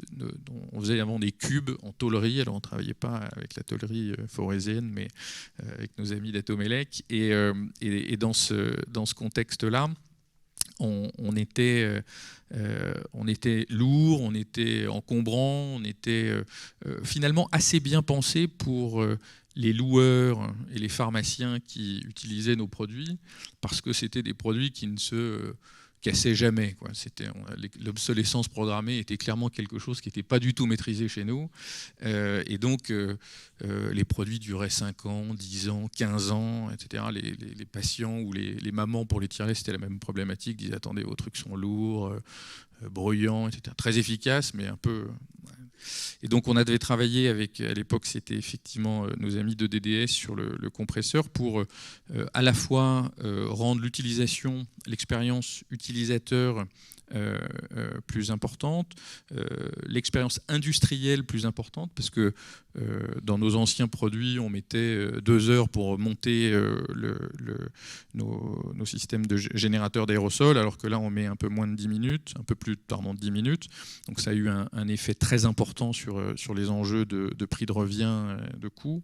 on faisait avant des cubes en tôlerie, alors on ne travaillait pas avec la tôlerie forésienne, mais avec nos amis d'Atomelec. Et dans ce contexte-là, on était lourd, on était encombrant, on était finalement assez bien pensé pour les loueurs et les pharmaciens qui utilisaient nos produits, parce que c'était des produits qui ne se cassaient jamais, quoi. L'obsolescence programmée était clairement quelque chose qui n'était pas du tout maîtrisé chez nous. Et donc, les produits duraient 5 ans, 10 ans, 15 ans, etc. Les patients ou les mamans pour les tire-laits, c'était la même problématique. Ils disaient, attendez, vos trucs sont lourds, bruyants, etc. Très efficaces, mais un peu... Et donc on devait travailler avec, à l'époque c'était effectivement nos amis de DDS sur le compresseur pour à la fois rendre l'utilisation, l'expérience utilisateur plus importante, l'expérience industrielle plus importante, parce que dans nos anciens produits, on mettait 2 heures pour monter nos systèmes de générateurs d'aérosols, alors que là, on met un peu moins de 10 minutes, un peu plus de 10 minutes. Donc ça a eu un effet très important sur les enjeux de prix de revient, de coût.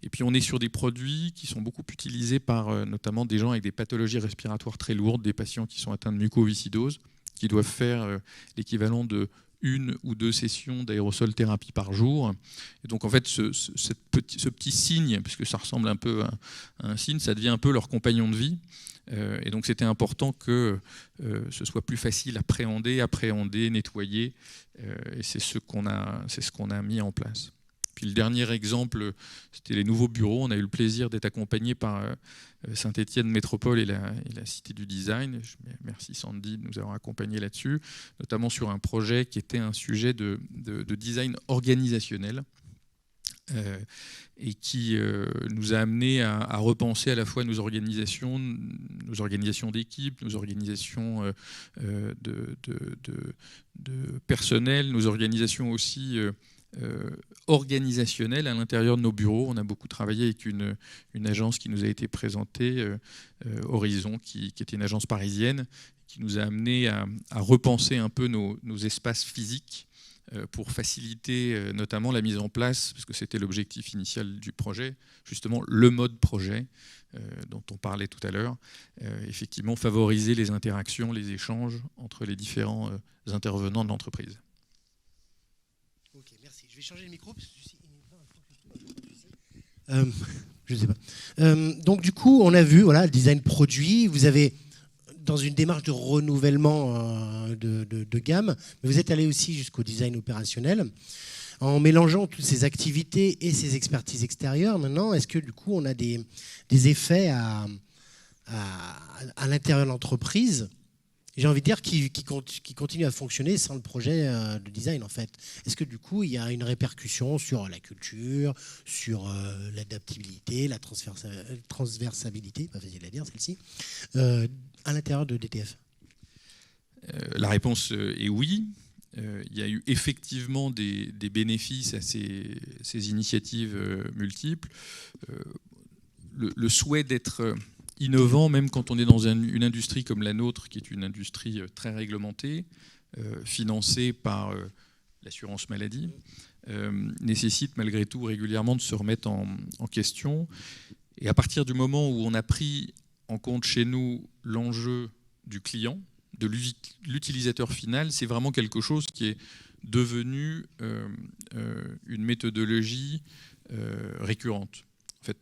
Et puis on est sur des produits qui sont beaucoup utilisés par notamment des gens avec des pathologies respiratoires très lourdes, des patients qui sont atteints de mucoviscidose, qui doivent faire l'équivalent de 1 ou 2 sessions d'aérosol thérapie par jour. Et donc en fait, ce petit signe, puisque ça ressemble un peu à un signe, ça devient un peu leur compagnon de vie. Et donc c'était important que ce soit plus facile à appréhender, nettoyer. Et c'est ce qu'on a mis en place. Puis le dernier exemple, c'était les nouveaux bureaux. On a eu le plaisir d'être accompagné par Saint-Étienne Métropole et la Cité du Design. Merci Sandy de nous avoir accompagnés là-dessus, notamment sur un projet qui était un sujet de design organisationnel et qui nous a amené à repenser à la fois nos organisations d'équipe, nos organisations de personnel, nos organisations aussi organisationnelles à l'intérieur de nos bureaux. On a beaucoup travaillé avec une agence qui nous a été présentée, Horizon, qui était une agence parisienne, qui nous a amené à repenser un peu nos espaces physiques pour faciliter notamment la mise en place, parce que c'était l'objectif initial du projet, justement le mode projet dont on parlait tout à l'heure, effectivement favoriser les interactions, les échanges entre les différents intervenants de l'entreprise. Ok, merci. Je vais changer le micro. Je ne sais pas. Donc du coup, on a vu le design produit. Vous avez dans une démarche de renouvellement de gamme, mais vous êtes allé aussi jusqu'au design opérationnel. En mélangeant toutes ces activités et ces expertises extérieures, maintenant, est-ce que du coup, on a des effets à l'intérieur de l'entreprise, j'ai envie de dire, qui continuent à fonctionner sans le projet de design, en fait? Est-ce que du coup, il y a une répercussion sur la culture, sur l'adaptabilité, la transversabilité, pas facile à dire celle-ci, à l'intérieur de DTF? La réponse est oui. Il y a eu effectivement des bénéfices à ces initiatives multiples. Le souhait d'être innovant, même quand on est dans une industrie comme la nôtre, qui est une industrie très réglementée, financée par l'assurance maladie, nécessite malgré tout régulièrement de se remettre en question. Et à partir du moment où on a pris en compte chez nous l'enjeu du client, de l'utilisateur final, c'est vraiment quelque chose qui est devenu une méthodologie récurrente. En fait,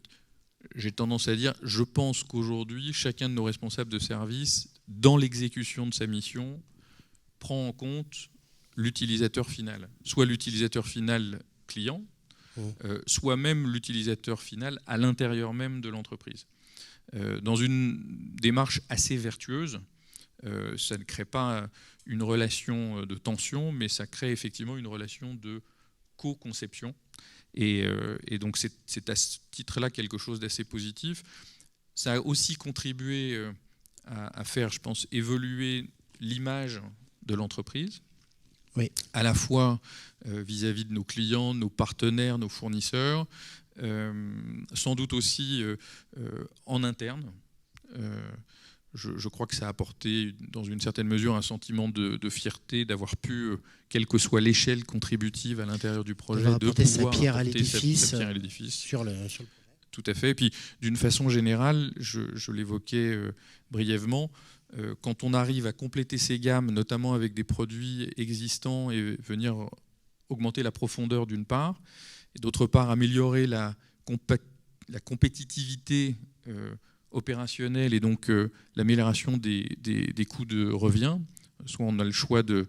j'ai tendance à dire, je pense qu'aujourd'hui, chacun de nos responsables de service, dans l'exécution de sa mission, prend en compte l'utilisateur final. Soit l'utilisateur final client, soit même l'utilisateur final à l'intérieur même de l'entreprise. Dans une démarche assez vertueuse, ça ne crée pas une relation de tension, mais ça crée effectivement une relation de co-conception. Et donc c'est à ce titre-là quelque chose d'assez positif. Ça a aussi contribué à faire, je pense, évoluer l'image de l'entreprise, oui, à la fois vis-à-vis de nos clients, nos partenaires, nos fournisseurs, sans doute aussi en interne. Je crois que ça a apporté, dans une certaine mesure, un sentiment de fierté d'avoir pu, quelle que soit l'échelle contributive à l'intérieur du projet, de pouvoir sa pierre à l'édifice sur le tout à fait. Et puis, d'une façon générale, je l'évoquais brièvement, quand on arrive à compléter ces gammes, notamment avec des produits existants, et venir augmenter la profondeur d'une part, et d'autre part améliorer la compétitivité opérationnelle et donc l'amélioration des coûts de revient. Soit on a le choix de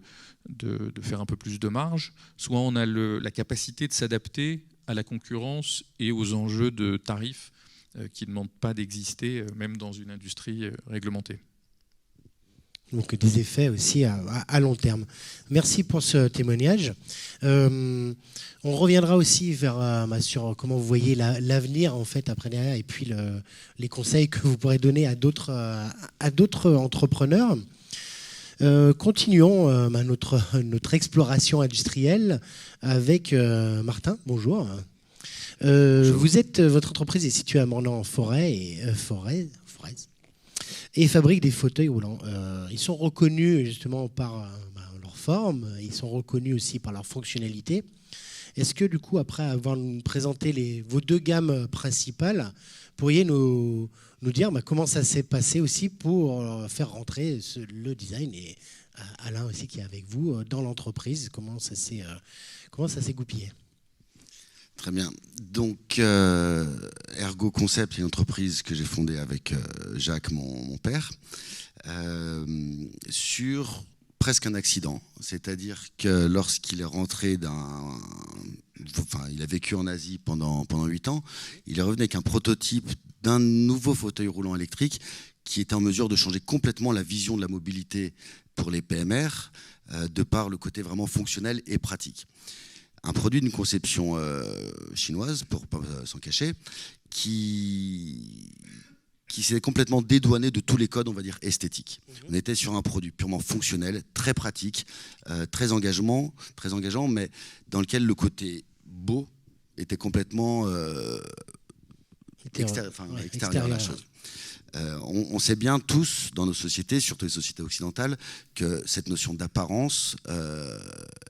faire un peu plus de marge, soit on a la capacité de s'adapter à la concurrence et aux enjeux de tarifs qui ne demandent pas d'exister, même dans une industrie réglementée. Donc des effets aussi à long terme. Merci pour ce témoignage. On reviendra aussi sur comment vous voyez l'avenir en fait après derrière, et puis les conseils que vous pourrez donner à d'autres entrepreneurs. Continuons notre exploration industrielle avec Martin. Bonjour. Votre entreprise est située à Mornan-en-Forez et fabrique des fauteuils roulants. Ils sont reconnus justement par leur forme, ils sont reconnus aussi par leur fonctionnalité. Est-ce que du coup, après avoir présenté vos deux gammes principales, pourriez nous dire comment ça s'est passé aussi pour faire rentrer le design et Alain aussi qui est avec vous, dans l'entreprise. Comment ça s'est goupillé? Très bien. Donc, Ergo Concept est une entreprise que j'ai fondée avec Jacques, mon père, sur presque un accident. C'est-à-dire que lorsqu'il est rentré il a vécu en Asie pendant 8 ans, il est revenu avec un prototype d'un nouveau fauteuil roulant électrique qui était en mesure de changer complètement la vision de la mobilité pour les PMR, de par le côté vraiment fonctionnel et pratique. Un produit d'une conception chinoise, pour pas s'en cacher, qui s'est complètement dédouané de tous les codes, on va dire, esthétiques. On était sur un produit purement fonctionnel, très pratique, très engageant, mais dans lequel le côté beau était complètement extérieur à la chose. On sait bien tous, dans nos sociétés, surtout les sociétés occidentales, que cette notion d'apparence,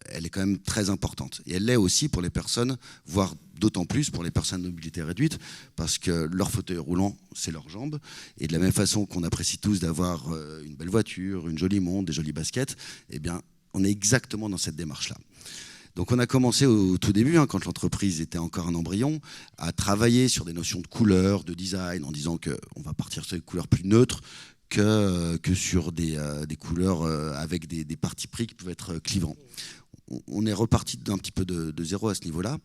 elle est quand même très importante. Et elle l'est aussi pour les personnes, voire d'autant plus pour les personnes de mobilité réduite, parce que leur fauteuil roulant, c'est leurs jambes. Et de la même façon qu'on apprécie tous d'avoir une belle voiture, une jolie montre, des jolies baskets, eh bien, on est exactement dans cette démarche-là. Donc on a commencé au tout début, quand l'entreprise était encore un embryon, à travailler sur des notions de couleur, de design, en disant qu'on va partir sur des couleurs plus neutres que sur des couleurs avec des partis pris qui peuvent être clivants. On est reparti d'un petit peu de zéro à ce niveau-là.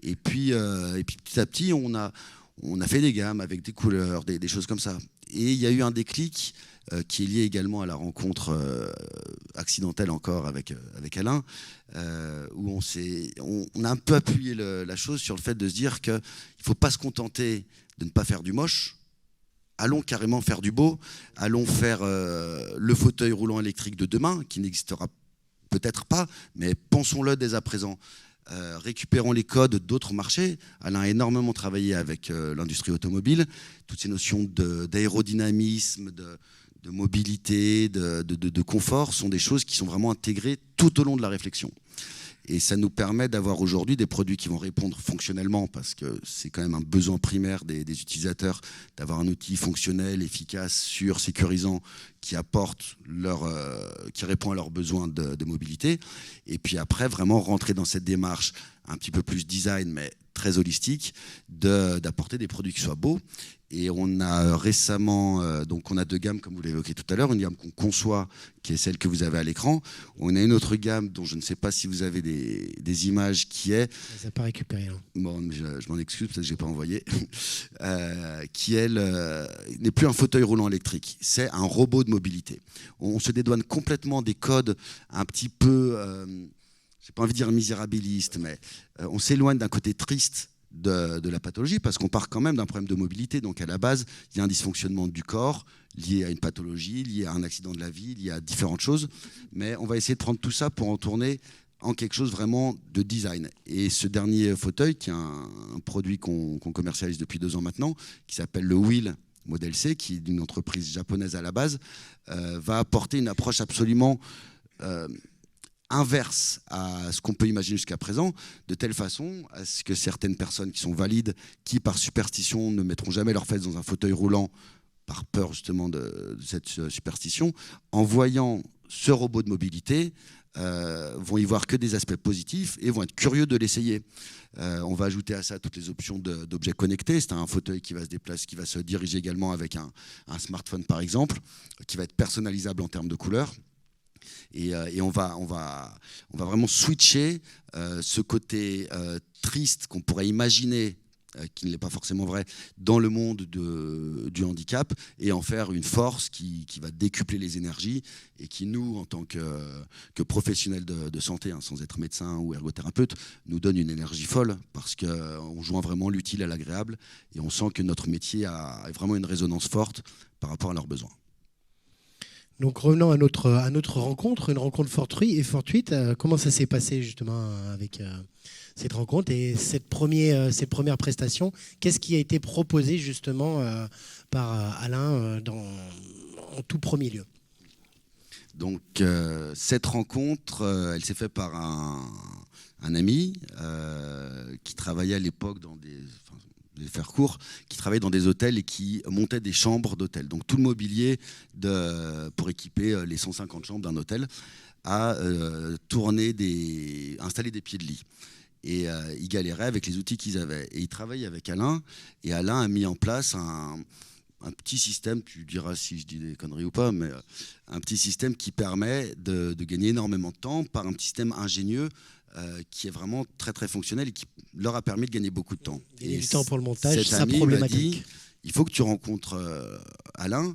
Et puis petit à petit, on a fait des gammes avec des couleurs, des choses comme ça. Et il y a eu un déclic qui est lié également à la rencontre accidentelle encore avec Alain, où on a un peu appuyé la chose sur le fait de se dire qu'il ne faut pas se contenter de ne pas faire du moche, allons carrément faire du beau, allons faire le fauteuil roulant électrique de demain, qui n'existera peut-être pas, mais pensons-le dès à présent. Récupérons les codes d'autres marchés. Alain a énormément travaillé avec l'industrie automobile, toutes ces notions d'aérodynamisme, de mobilité, de confort sont des choses qui sont vraiment intégrées tout au long de la réflexion. Et ça nous permet d'avoir aujourd'hui des produits qui vont répondre fonctionnellement, parce que c'est quand même un besoin primaire des utilisateurs d'avoir un outil fonctionnel, efficace, sûr, sécurisant, qui répond à leurs besoins de mobilité. Et puis après, vraiment rentrer dans cette démarche un petit peu plus design, mais très holistique, d'apporter des produits qui soient beaux. Et on a récemment, donc on a 2 gammes, comme vous l'évoquez tout à l'heure, une gamme qu'on conçoit, qui est celle que vous avez à l'écran. On a une autre gamme dont je ne sais pas si vous avez des images, qui est... Ça n'a pas récupéré. Bon, mais je m'en excuse, peut-être que je n'ai pas envoyé. Qui, elle, n'est plus un fauteuil roulant électrique, c'est un robot de mobilité. On se dédouane complètement des codes un petit peu, je n'ai pas envie de dire misérabiliste, mais on s'éloigne d'un côté triste de la pathologie, parce qu'on part quand même d'un problème de mobilité. Donc à la base, il y a un dysfonctionnement du corps lié à une pathologie, lié à un accident de la vie, lié à différentes choses. Mais on va essayer de prendre tout ça pour en tourner en quelque chose vraiment de design. Et ce dernier fauteuil, qui est un produit qu'on commercialise depuis 2 ans maintenant, qui s'appelle le Wheel Model C, qui est d'une entreprise japonaise à la base, va apporter une approche absolument inverse à ce qu'on peut imaginer jusqu'à présent, de telle façon à ce que certaines personnes qui sont valides, qui par superstition ne mettront jamais leurs fesses dans un fauteuil roulant, par peur justement de cette superstition, en voyant ce robot de mobilité, vont y voir que des aspects positifs et vont être curieux de l'essayer. On va ajouter à ça toutes les options d'objets connectés. C'est un fauteuil qui va se déplacer, qui va se diriger également avec un smartphone par exemple, qui va être personnalisable en termes de couleurs. Et on va vraiment switcher ce côté triste qu'on pourrait imaginer, qui ne l'est pas forcément vrai, dans le monde du handicap, et en faire une force qui va décupler les énergies, et qui, nous, en tant que professionnels de santé, sans être médecin ou ergothérapeute, nous donne une énergie folle, parce qu'on joint vraiment l'utile à l'agréable, et on sent que notre métier a vraiment une résonance forte par rapport à leurs besoins. Donc revenons à notre rencontre, une rencontre fortuite. Comment ça s'est passé justement avec cette rencontre et cette première prestation? Qu'est-ce qui a été proposé justement par Alain en tout premier lieu? Donc cette rencontre, elle s'est faite par un ami qui travaillait à l'époque vais faire court, qui travaillaient dans des hôtels et qui montaient des chambres d'hôtel. Donc tout le mobilier pour équiper les 150 chambres d'un hôtel à installer des pieds de lit. Et ils galéraient avec les outils qu'ils avaient. Et ils travaillaient avec Alain, et Alain a mis en place un petit système, tu diras si je dis des conneries ou pas, mais un petit système qui permet de gagner énormément de temps par un petit système ingénieux qui est vraiment très très fonctionnel et qui leur a permis de gagner beaucoup de temps. Gagner du temps pour le montage, cet c'est ami problématique. m'a dit, il faut que tu rencontres Alain,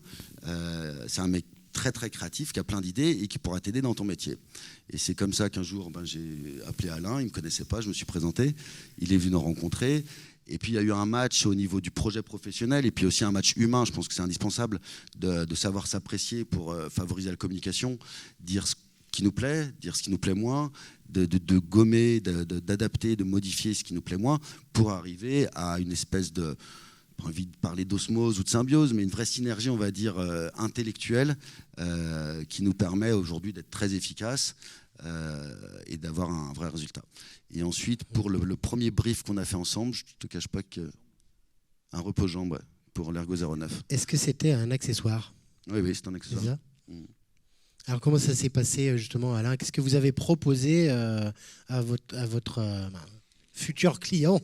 c'est un mec très très créatif qui a plein d'idées et qui pourra t'aider dans ton métier. Et c'est comme ça qu'un jour j'ai appelé Alain, il ne me connaissait pas, je me suis présenté, il est venu nous rencontrer. Et puis il y a eu un match au niveau du projet professionnel et puis aussi un match humain. Je pense que c'est indispensable de savoir s'apprécier pour favoriser la communication, dire ce qui nous plaît, dire ce qui nous plaît moins, de gommer, d'adapter, de modifier ce qui nous plaît moins pour arriver à une espèce de, pas envie de parler d'osmose ou de symbiose, mais une vraie synergie, on va dire, intellectuelle qui nous permet aujourd'hui d'être très efficaces et d'avoir un vrai résultat. Et ensuite, pour le premier brief qu'on a fait ensemble, je ne te cache pas qu'un repose-jambes pour l'Ergo 09. Est-ce que c'était un accessoire? Oui, c'est un accessoire. Alors comment ça s'est passé justement, Alain? Qu'est-ce que vous avez proposé à votre futur client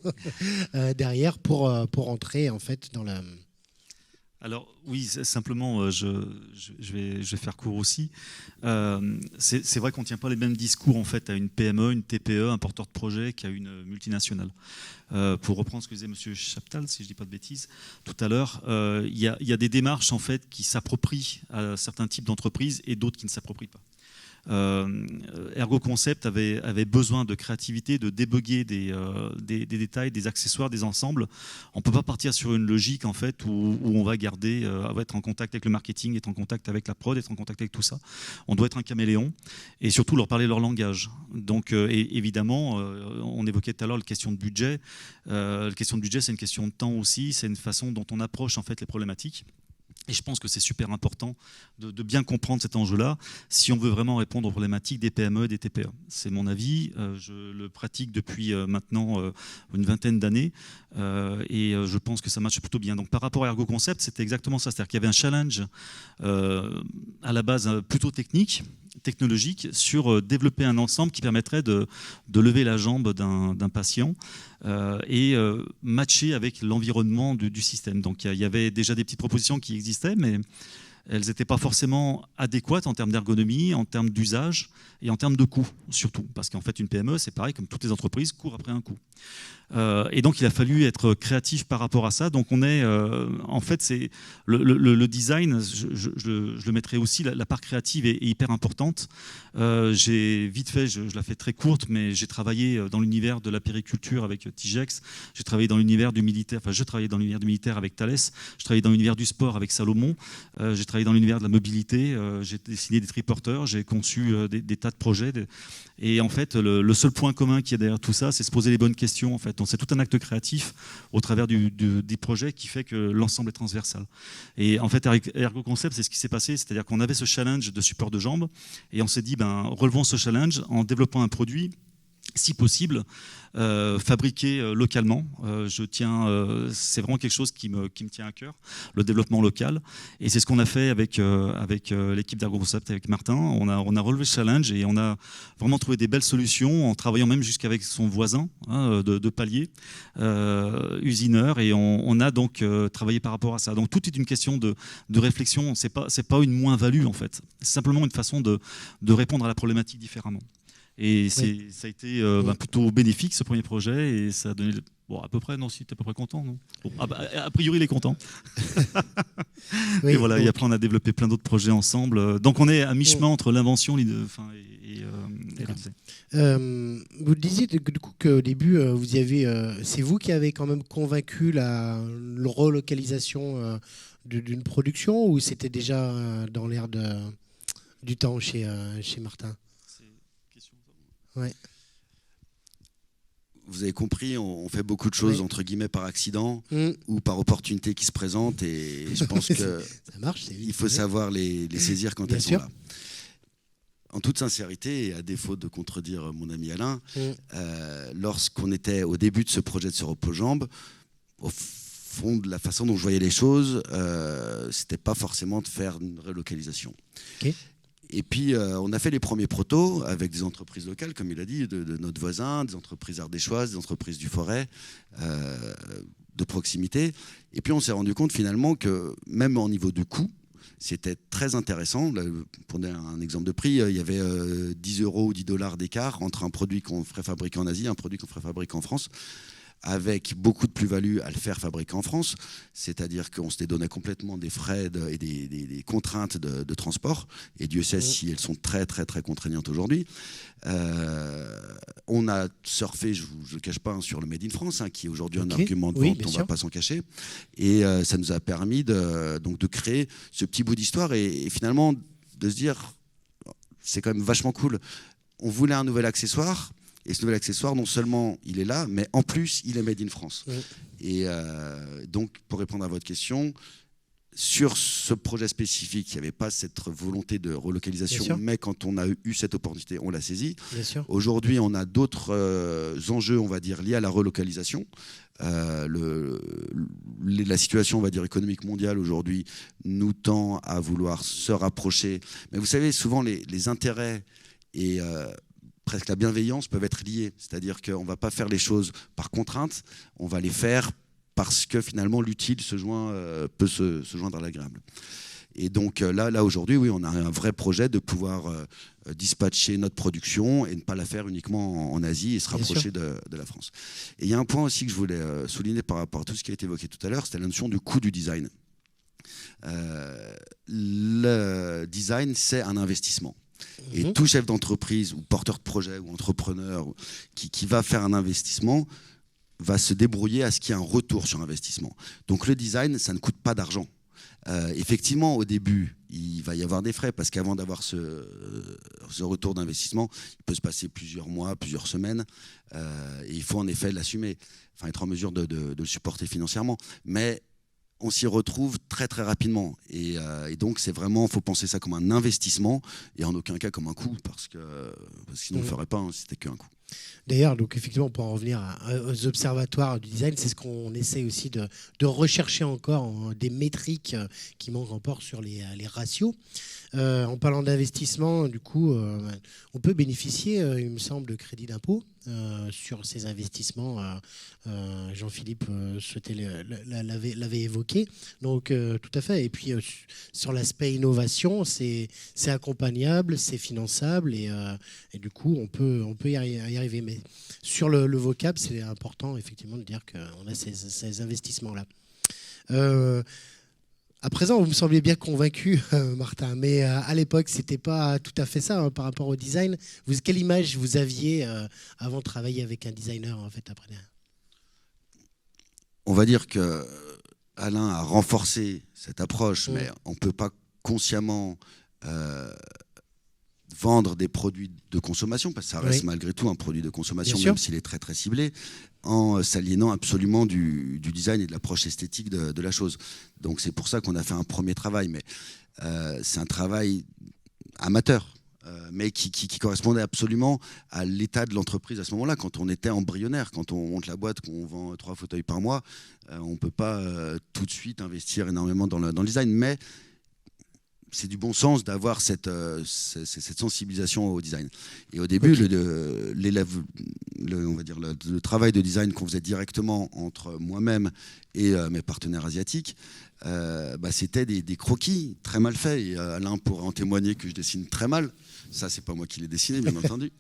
derrière pour entrer en fait dans la... Alors oui, simplement, je vais faire court aussi. C'est vrai qu'on ne tient pas les mêmes discours en fait à une PME, une TPE, un porteur de projet qu'à une multinationale. Pour reprendre ce que disait M. Chaptal, si je ne dis pas de bêtises, tout à l'heure, il y a des démarches en fait qui s'approprient à certains types d'entreprises et d'autres qui ne s'approprient pas. Ergo Concept avait besoin de créativité, de débugger des détails, des accessoires, des ensembles. On ne peut pas partir sur une logique en fait où on va garder, être en contact avec le marketing, être en contact avec la prod, être en contact avec tout ça. On doit être un caméléon et surtout leur parler leur langage. Donc évidemment, on évoquait tout à l'heure la question de budget. La question de budget, c'est une question de temps aussi. C'est une façon dont on approche en fait les problématiques. Et je pense que c'est super important de bien comprendre cet enjeu-là si on veut vraiment répondre aux problématiques des PME et des TPE. C'est mon avis, je le pratique depuis maintenant une vingtaine d'années et je pense que ça marche plutôt bien. Donc par rapport à Ergo Concept, c'était exactement ça. C'est-à-dire qu'il y avait un challenge à la base plutôt technologique sur développer un ensemble qui permettrait de lever la jambe d'un patient et matcher avec l'environnement du système. Donc il y avait déjà des petites propositions qui existaient, mais elles n'étaient pas forcément adéquates en termes d'ergonomie, en termes d'usage et en termes de coût surtout. Parce qu'en fait, une PME, c'est pareil, comme toutes les entreprises, court après un coût. Et donc, il a fallu être créatif par rapport à ça. Donc, on est, en fait, c'est le design, je le mettrai aussi, la part créative est hyper importante. J'ai vite fait, je la fais très courte, mais j'ai travaillé dans l'univers de la périculture avec Tigex. J'ai travaillé dans l'univers du militaire, enfin, je travaillais dans l'univers du militaire avec Thales. Je travaillais dans l'univers du sport avec Salomon. J'ai travaillé dans l'univers de la mobilité. J'ai dessiné des triporteurs. J'ai conçu des tas de projets. Et en fait, le seul point commun qui est derrière tout ça, c'est se poser les bonnes questions. En fait. Donc, c'est tout un acte créatif au travers des projets qui fait que l'ensemble est transversal. Et en fait, Ergo Concept, c'est ce qui s'est passé. C'est-à-dire qu'on avait ce challenge de support de jambes et on s'est dit, relevons ce challenge en développant un produit si possible, fabriqué localement. C'est vraiment quelque chose qui me tient à cœur, le développement local. Et c'est ce qu'on a fait avec l'équipe d'Ergo Concept, avec Martin. On a relevé ce challenge et on a vraiment trouvé des belles solutions en travaillant même jusqu'avec son voisin de palier, usineur. Et on a donc travaillé par rapport à ça. Donc tout est une question de réflexion. C'est pas une moins-value en fait. C'est simplement une façon de répondre à la problématique différemment. Et ça a été plutôt bénéfique ce premier projet et ça a donné à peu près, non, si tu es à peu près content, non a priori il est content. Et voilà, et après on a développé plein d'autres projets ensemble. Donc on est à mi-chemin entre l'invention et le design. Vous disiez du coup qu'au début c'est vous qui avez quand même convaincu la relocalisation d'une production ou c'était déjà dans l'air du temps chez Martin? Ouais. Vous avez compris, on fait beaucoup de choses entre guillemets par accident ou par opportunité qui se présentent et je pense que ça marche, il faut savoir les saisir quand elles sont là. En toute sincérité et à défaut de contredire mon ami Alain, lorsqu'on était au début de ce projet de ce repos-jambes, au fond de la façon dont je voyais les choses, c'était pas forcément de faire une relocalisation. Okay. Et puis, on a fait les premiers protos avec des entreprises locales, comme il a dit, de notre voisin, des entreprises ardéchoises, des entreprises du Forêt, de proximité. Et puis, on s'est rendu compte finalement que même au niveau du coût, c'était très intéressant. Là, pour donner un exemple de prix, il y avait 10 € ou 10 $ d'écart entre un produit qu'on ferait fabriquer en Asie et un produit qu'on ferait fabriquer en France, avec beaucoup de plus-value à le faire fabriquer en France, c'est-à-dire qu'on se dédonnait complètement des frais et des contraintes de transport, et Dieu sait si elles sont très très très contraignantes aujourd'hui. On a surfé, je ne le cache pas, sur le Made in France, qui est aujourd'hui un argument de vente, on ne va pas s'en cacher, et ça nous a permis donc de créer ce petit bout d'histoire, et finalement de se dire, c'est quand même vachement cool, on voulait un nouvel accessoire. Et ce nouvel accessoire, non seulement il est là, mais en plus, il est made in France. Oui. Et donc, pour répondre à votre question, sur ce projet spécifique, il n'y avait pas cette volonté de relocalisation, mais quand on a eu cette opportunité, on l'a saisie. Aujourd'hui, on a d'autres enjeux, on va dire, liés à la relocalisation. La situation, on va dire, économique mondiale aujourd'hui nous tend à vouloir se rapprocher. Mais vous savez, souvent, les intérêts et presque la bienveillance peuvent être liées. C'est-à-dire qu'on ne va pas faire les choses par contrainte, on va les faire parce que finalement l'utile peut se joindre à l'agréable. Et donc là aujourd'hui, oui, on a un vrai projet de pouvoir dispatcher notre production et ne pas la faire uniquement en Asie et se rapprocher de la France. Et il y a un point aussi que je voulais souligner par rapport à tout ce qui a été évoqué tout à l'heure, c'était la notion du coût du design. Le design, c'est un investissement. Et tout chef d'entreprise ou porteur de projet ou entrepreneur qui va faire un investissement va se débrouiller à ce qu'il y ait un retour sur investissement. Donc le design, ça ne coûte pas d'argent. Effectivement, au début, il va y avoir des frais parce qu'avant d'avoir ce retour d'investissement, il peut se passer plusieurs mois, plusieurs semaines, et il faut en effet l'assumer, enfin être en mesure de le supporter financièrement. Mais on s'y retrouve très très rapidement et donc c'est vraiment, il faut penser ça comme un investissement et en aucun cas comme un coût parce que sinon on ne le ferait pas si c'était qu'un coût. D'ailleurs, donc effectivement, pour en revenir aux observatoires du design, c'est ce qu'on essaie aussi de rechercher encore, des métriques qui manquent encore sur les ratios. En parlant d'investissement, du coup, on peut bénéficier, il me semble, de crédits d'impôt sur ces investissements. Jean-Philippe l'avait évoqué. Donc, tout à fait. Et puis, sur l'aspect innovation, c'est accompagnable, c'est finançable et du coup, on peut y arriver. Mais sur le vocable, c'est important, effectivement, de dire qu'on a ces investissements-là. À présent, vous me semblez bien convaincu, Martin, mais à l'époque, ce n'était pas tout à fait ça par rapport au design. Quelle image vous aviez avant de travailler avec un designer, en fait, après ? On va dire qu'Alain a renforcé cette approche, mais on ne peut pas consciemment vendre des produits de consommation, parce que ça reste malgré tout un produit de consommation, même s'il est très très ciblé, en s'aliénant absolument du design et de l'approche esthétique de la chose. Donc c'est pour ça qu'on a fait un premier travail, mais c'est un travail amateur, mais qui correspondait absolument à l'état de l'entreprise à ce moment-là, quand on était embryonnaire, quand on monte la boîte, qu'on vend 3 fauteuils par mois, on ne peut pas tout de suite investir énormément dans le design, mais c'est du bon sens d'avoir cette sensibilisation au design. Et au début, on va dire le travail de design qu'on faisait directement entre moi-même et mes partenaires asiatiques, c'était des croquis très mal faits. Et Alain pourrait en témoigner que je dessine très mal. Ça, c'est pas moi qui l'ai dessiné, bien entendu.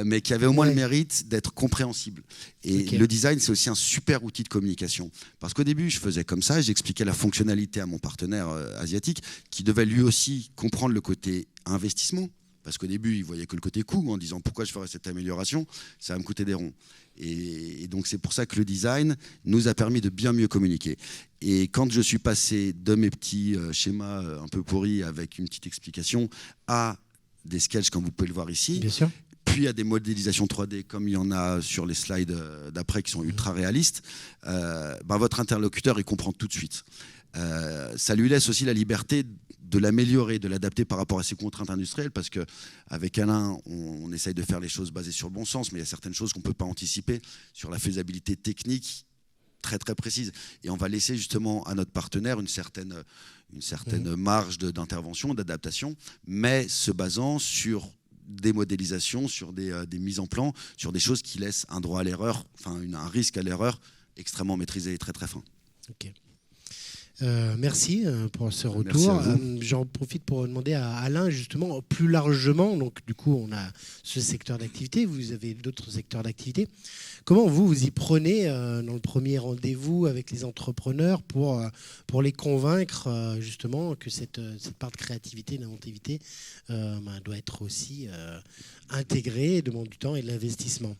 Mais qui avait au moins le mérite d'être compréhensible. Et le design, c'est aussi un super outil de communication. Parce qu'au début, je faisais comme ça, j'expliquais la fonctionnalité à mon partenaire asiatique, qui devait lui aussi comprendre le côté investissement. Parce qu'au début, il voyait que le côté coût, en disant pourquoi je ferais cette amélioration, ça va me coûter des ronds. Et donc c'est pour ça que le design nous a permis de bien mieux communiquer. Et quand je suis passé de mes petits schémas un peu pourris avec une petite explication à des sketchs comme vous pouvez le voir ici, puis à des modélisations 3D comme il y en a sur les slides d'après qui sont ultra réalistes, votre interlocuteur il comprend tout de suite. Ça lui laisse aussi la liberté de l'améliorer, de l'adapter par rapport à ses contraintes industrielles, parce qu'avec Alain, on essaye de faire les choses basées sur le bon sens, mais il y a certaines choses qu'on ne peut pas anticiper sur la faisabilité technique très très précises. Et on va laisser justement à notre partenaire une certaine marge d'intervention, d'adaptation, mais se basant sur des modélisations, sur des mises en plan, sur des choses qui laissent un droit à l'erreur, enfin un risque à l'erreur extrêmement maîtrisé et très très fin. Ok. Merci pour ce retour. J'en profite pour demander à Alain, justement, plus largement, donc du coup on a ce secteur d'activité, vous avez d'autres secteurs d'activité. Comment vous y prenez dans le premier rendez-vous avec les entrepreneurs pour les convaincre justement que cette part de créativité, d'inventivité doit être aussi intégrée et demande du temps et de l'investissement?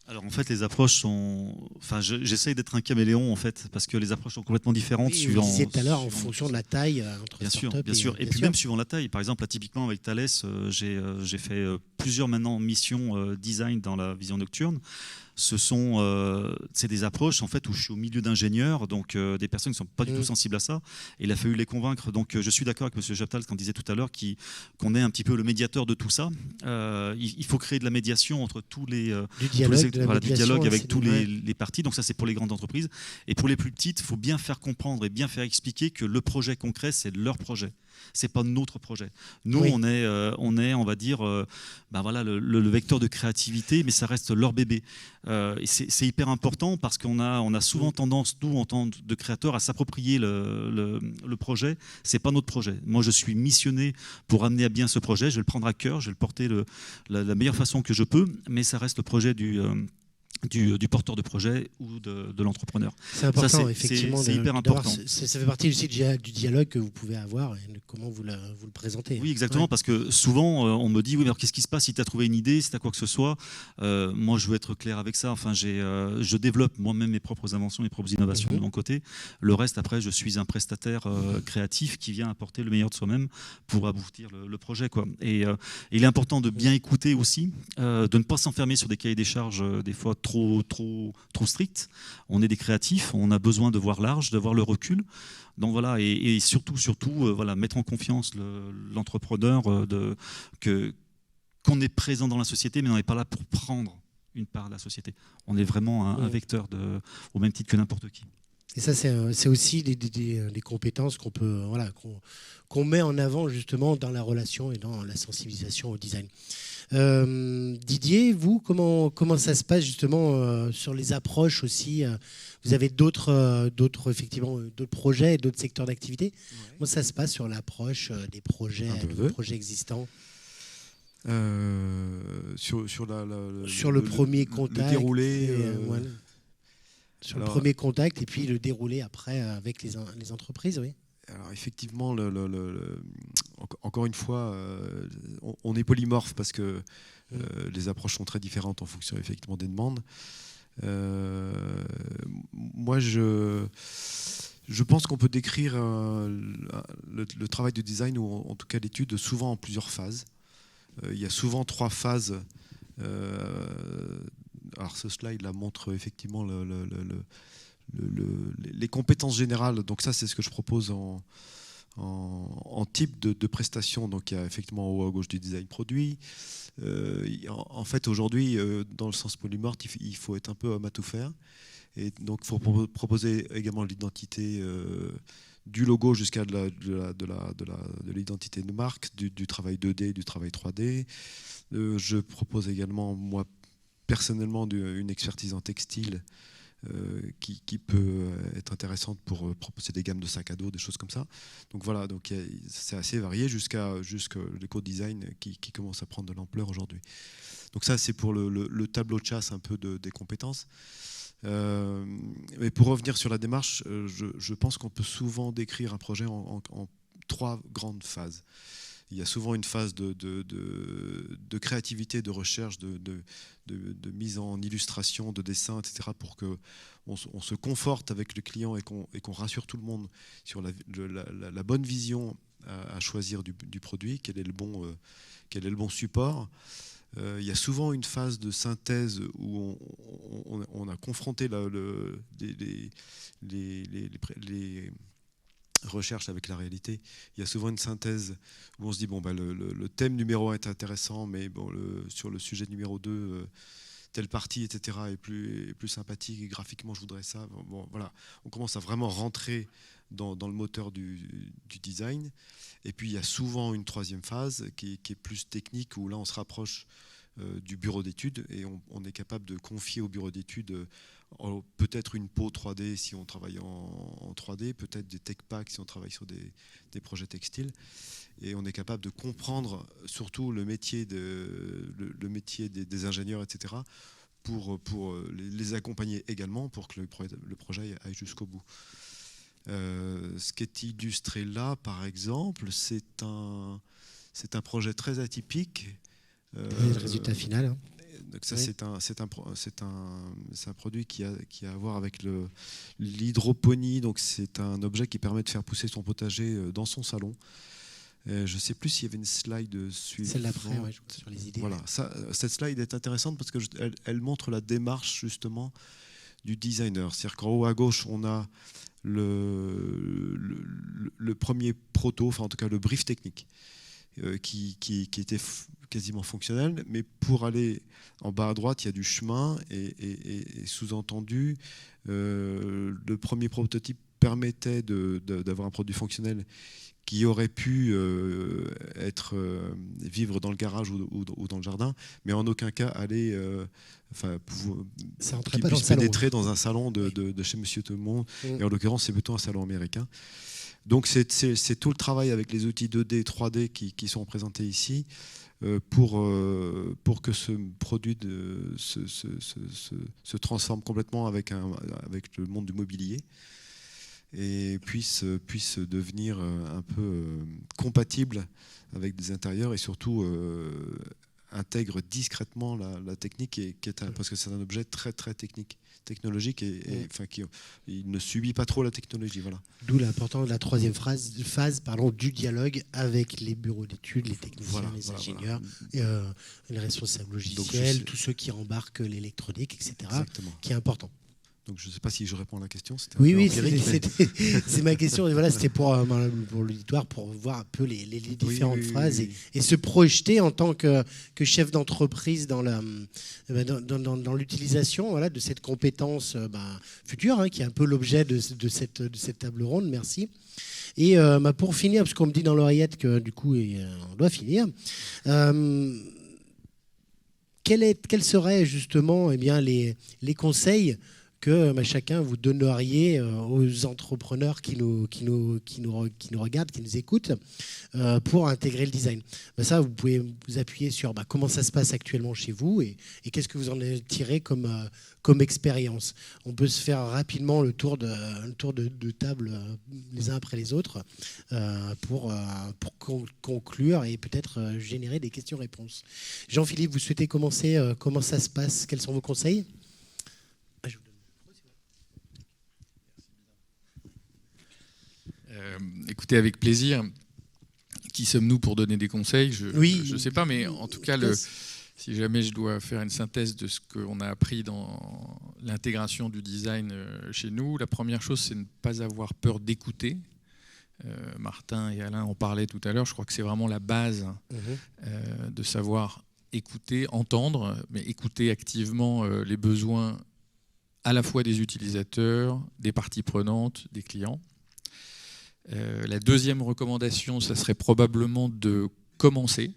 Alors en fait, les approches sont. Enfin, j'essaye d'être un caméléon en fait, parce que les approches sont complètement différentes. Oui, suivant. Vous disiez tout à l'heure en fonction de la taille entre bien sûr, startups bien sûr. Et puis même suivant la taille. Par exemple, là, typiquement avec Thales, j'ai fait plusieurs maintenant missions design dans la vision nocturne. C'est des approches en fait où je suis au milieu d'ingénieurs, donc des personnes qui ne sont pas du tout sensibles à ça. Et il a fallu les convaincre. Donc je suis d'accord avec M. Chaptal, quand il disait tout à l'heure qu'on est un petit peu le médiateur de tout ça. Il faut créer de la médiation entre tous les du dialogue avec tous les parties. Donc ça, c'est pour les grandes entreprises. Et pour les plus petites, il faut bien faire comprendre et bien faire expliquer que le projet concret, c'est leur projet. C'est pas notre projet. Nous, oui. on est, on va dire, le vecteur de créativité, mais ça reste leur bébé. Et c'est hyper important parce qu'on a souvent tendance, nous, en tant que créateurs, à s'approprier le projet. C'est pas notre projet. Moi, je suis missionné pour amener à bien ce projet. Je vais le prendre à cœur, je vais le porter la meilleure façon que je peux, mais ça reste le projet du porteur de projet ou de l'entrepreneur. C'est important, effectivement. C'est hyper important. Ça fait partie aussi du dialogue que vous pouvez avoir et de comment vous le présentez. Oui, exactement, parce que souvent, on me dit, oui, mais alors qu'est-ce qui se passe si tu as trouvé une idée, si tu as quoi que ce soit. Moi, je veux être clair avec ça. Enfin, je développe moi-même mes propres inventions, mes propres innovations de mon côté. Le reste, après, je suis un prestataire créatif qui vient apporter le meilleur de soi-même pour aboutir le projet, quoi. Et il est important de bien écouter aussi, de ne pas s'enfermer sur des cahiers des charges, des fois trop strict. On est des créatifs, on a besoin de voir large, de voir le recul. Donc voilà, et surtout, mettre en confiance l'entrepreneur, qu'on est présent dans la société, mais on n'est pas là pour prendre une part de la société. On est vraiment un vecteur au même titre que n'importe qui. Et ça, c'est aussi des compétences qu'on met en avant justement dans la relation et dans la sensibilisation au design. Didier, vous, comment ça se passe justement sur les approches aussi vous avez d'autres projets et d'autres secteurs d'activité. Comment ça se passe sur l'approche des projets existants? Sur le premier contact, le déroulé. Sur le premier contact et puis le déroulé après avec les entreprises, oui. Alors effectivement, encore une fois, on est polymorphe parce que les approches sont très différentes en fonction effectivement des demandes. Moi, je pense qu'on peut décrire le travail de design, ou en tout cas l'étude, souvent en plusieurs phases. Il y a souvent 3 phases. Alors ce slide là montre effectivement les compétences générales. Donc ça, c'est ce que je propose en type de prestation. Donc il y a effectivement en haut à gauche du design produit. En fait, aujourd'hui, dans le sens polymorphe, il faut être un peu homme à tout faire. Et donc il faut proposer également l'identité du logo jusqu'à de l'identité de marque, du travail 2D, du travail 3D. Je propose également, moi, personnellement, une expertise en textile qui peut être intéressante pour proposer des gammes de sacs à dos, des choses comme ça. Donc voilà, c'est assez varié jusqu'à l'éco-design qui commence à prendre de l'ampleur aujourd'hui. Donc ça, c'est pour le tableau de chasse un peu des compétences. Mais pour revenir sur la démarche, je pense qu'on peut souvent décrire un projet en 3 grandes phases. Il y a souvent une phase de créativité, de recherche, de mise en illustration, de dessin, etc., pour qu'on se conforte avec le client et qu'on rassure tout le monde sur la bonne vision à choisir du produit, quel est le bon support. Il y a souvent une phase de synthèse où on a confronté les recherche avec la réalité. Il y a souvent une synthèse où on se dit le thème numéro 1 est intéressant, mais sur le sujet numéro 2, telle partie, etc., est plus sympathique, et graphiquement, je voudrais ça. Bon, voilà. On commence à vraiment rentrer dans le moteur du design. Et puis, il y a souvent une troisième phase qui est plus technique, où là, on se rapproche du bureau d'études et on est capable de confier au bureau d'études peut-être une peau 3D si on travaille en 3D, peut-être des tech packs si on travaille sur des projets textiles. Et on est capable de comprendre surtout le métier des ingénieurs, etc., pour les accompagner également pour que le projet aille jusqu'au bout. Ce qui est illustré là, par exemple, c'est un projet très atypique. Le résultat final. Hein. Donc ça, oui. c'est un produit qui a à voir avec l'hydroponie. Donc c'est un objet qui permet de faire pousser son potager dans son salon. Je ne sais plus s'il y avait une slide suivante. Celle d'après, ouais, sur les idées. Voilà, cette slide est intéressante parce qu'elle montre la démarche justement du designer. C'est-à-dire qu'en haut à gauche, on a le premier proto, enfin en tout cas le brief technique, qui était quasiment fonctionnel, mais pour aller en bas à droite, il y a du chemin et sous-entendu, le premier prototype permettait d'avoir un produit fonctionnel qui aurait pu vivre dans le garage ou dans le jardin, mais en aucun cas aller qui puisse pénétrer dans un salon de chez Monsieur Tout le Monde. Et en l'occurrence, c'est plutôt un salon américain. Donc c'est tout le travail avec les outils 2D, 3D qui sont présentés ici pour que ce produit se transforme complètement avec le monde du mobilier et puisse devenir un peu compatible avec des intérieurs et surtout intègre discrètement la technique parce que c'est un objet très très technologique et il ne subit pas trop la technologie. Voilà. D'où l'importance de la troisième phase du dialogue avec les bureaux d'études, les techniciens, les ingénieurs, les responsables logiciels, tous ceux qui embarquent l'électronique, etc. Exactement. Qui est important. Donc je ne sais pas si je réponds à la question. Oui, c'est ma question. Et voilà, c'était pour l'auditoire, pour voir un peu les différentes phrases et se projeter en tant que chef d'entreprise dans l'utilisation de cette compétence future, qui est un peu l'objet de cette table ronde. Merci. Et pour finir, parce qu'on me dit dans l'oreillette que du coup on doit finir, quels seraient justement les conseils que chacun vous donneriez aux entrepreneurs qui nous regardent, qui nous écoutent, pour intégrer le design. Ça, vous pouvez vous appuyer sur comment ça se passe actuellement chez vous et qu'est-ce que vous en avez tiré comme expérience. On peut se faire rapidement le tour de table les uns après les autres pour conclure et peut-être générer des questions-réponses. Jean-Philippe, vous souhaitez commencer? Comment ça se passe? Quels sont vos conseils? Écoutez, avec plaisir. Qui sommes-nous pour donner des conseils? Je ne sais pas, mais en tout cas, si jamais je dois faire une synthèse de ce qu'on a appris dans l'intégration du design chez nous, la première chose, c'est ne pas avoir peur d'écouter. Martin et Alain en parlaient tout à l'heure. Je crois que c'est vraiment la base de savoir écouter, entendre, mais écouter activement les besoins à la fois des utilisateurs, des parties prenantes, des clients. La deuxième recommandation, ça serait probablement de commencer.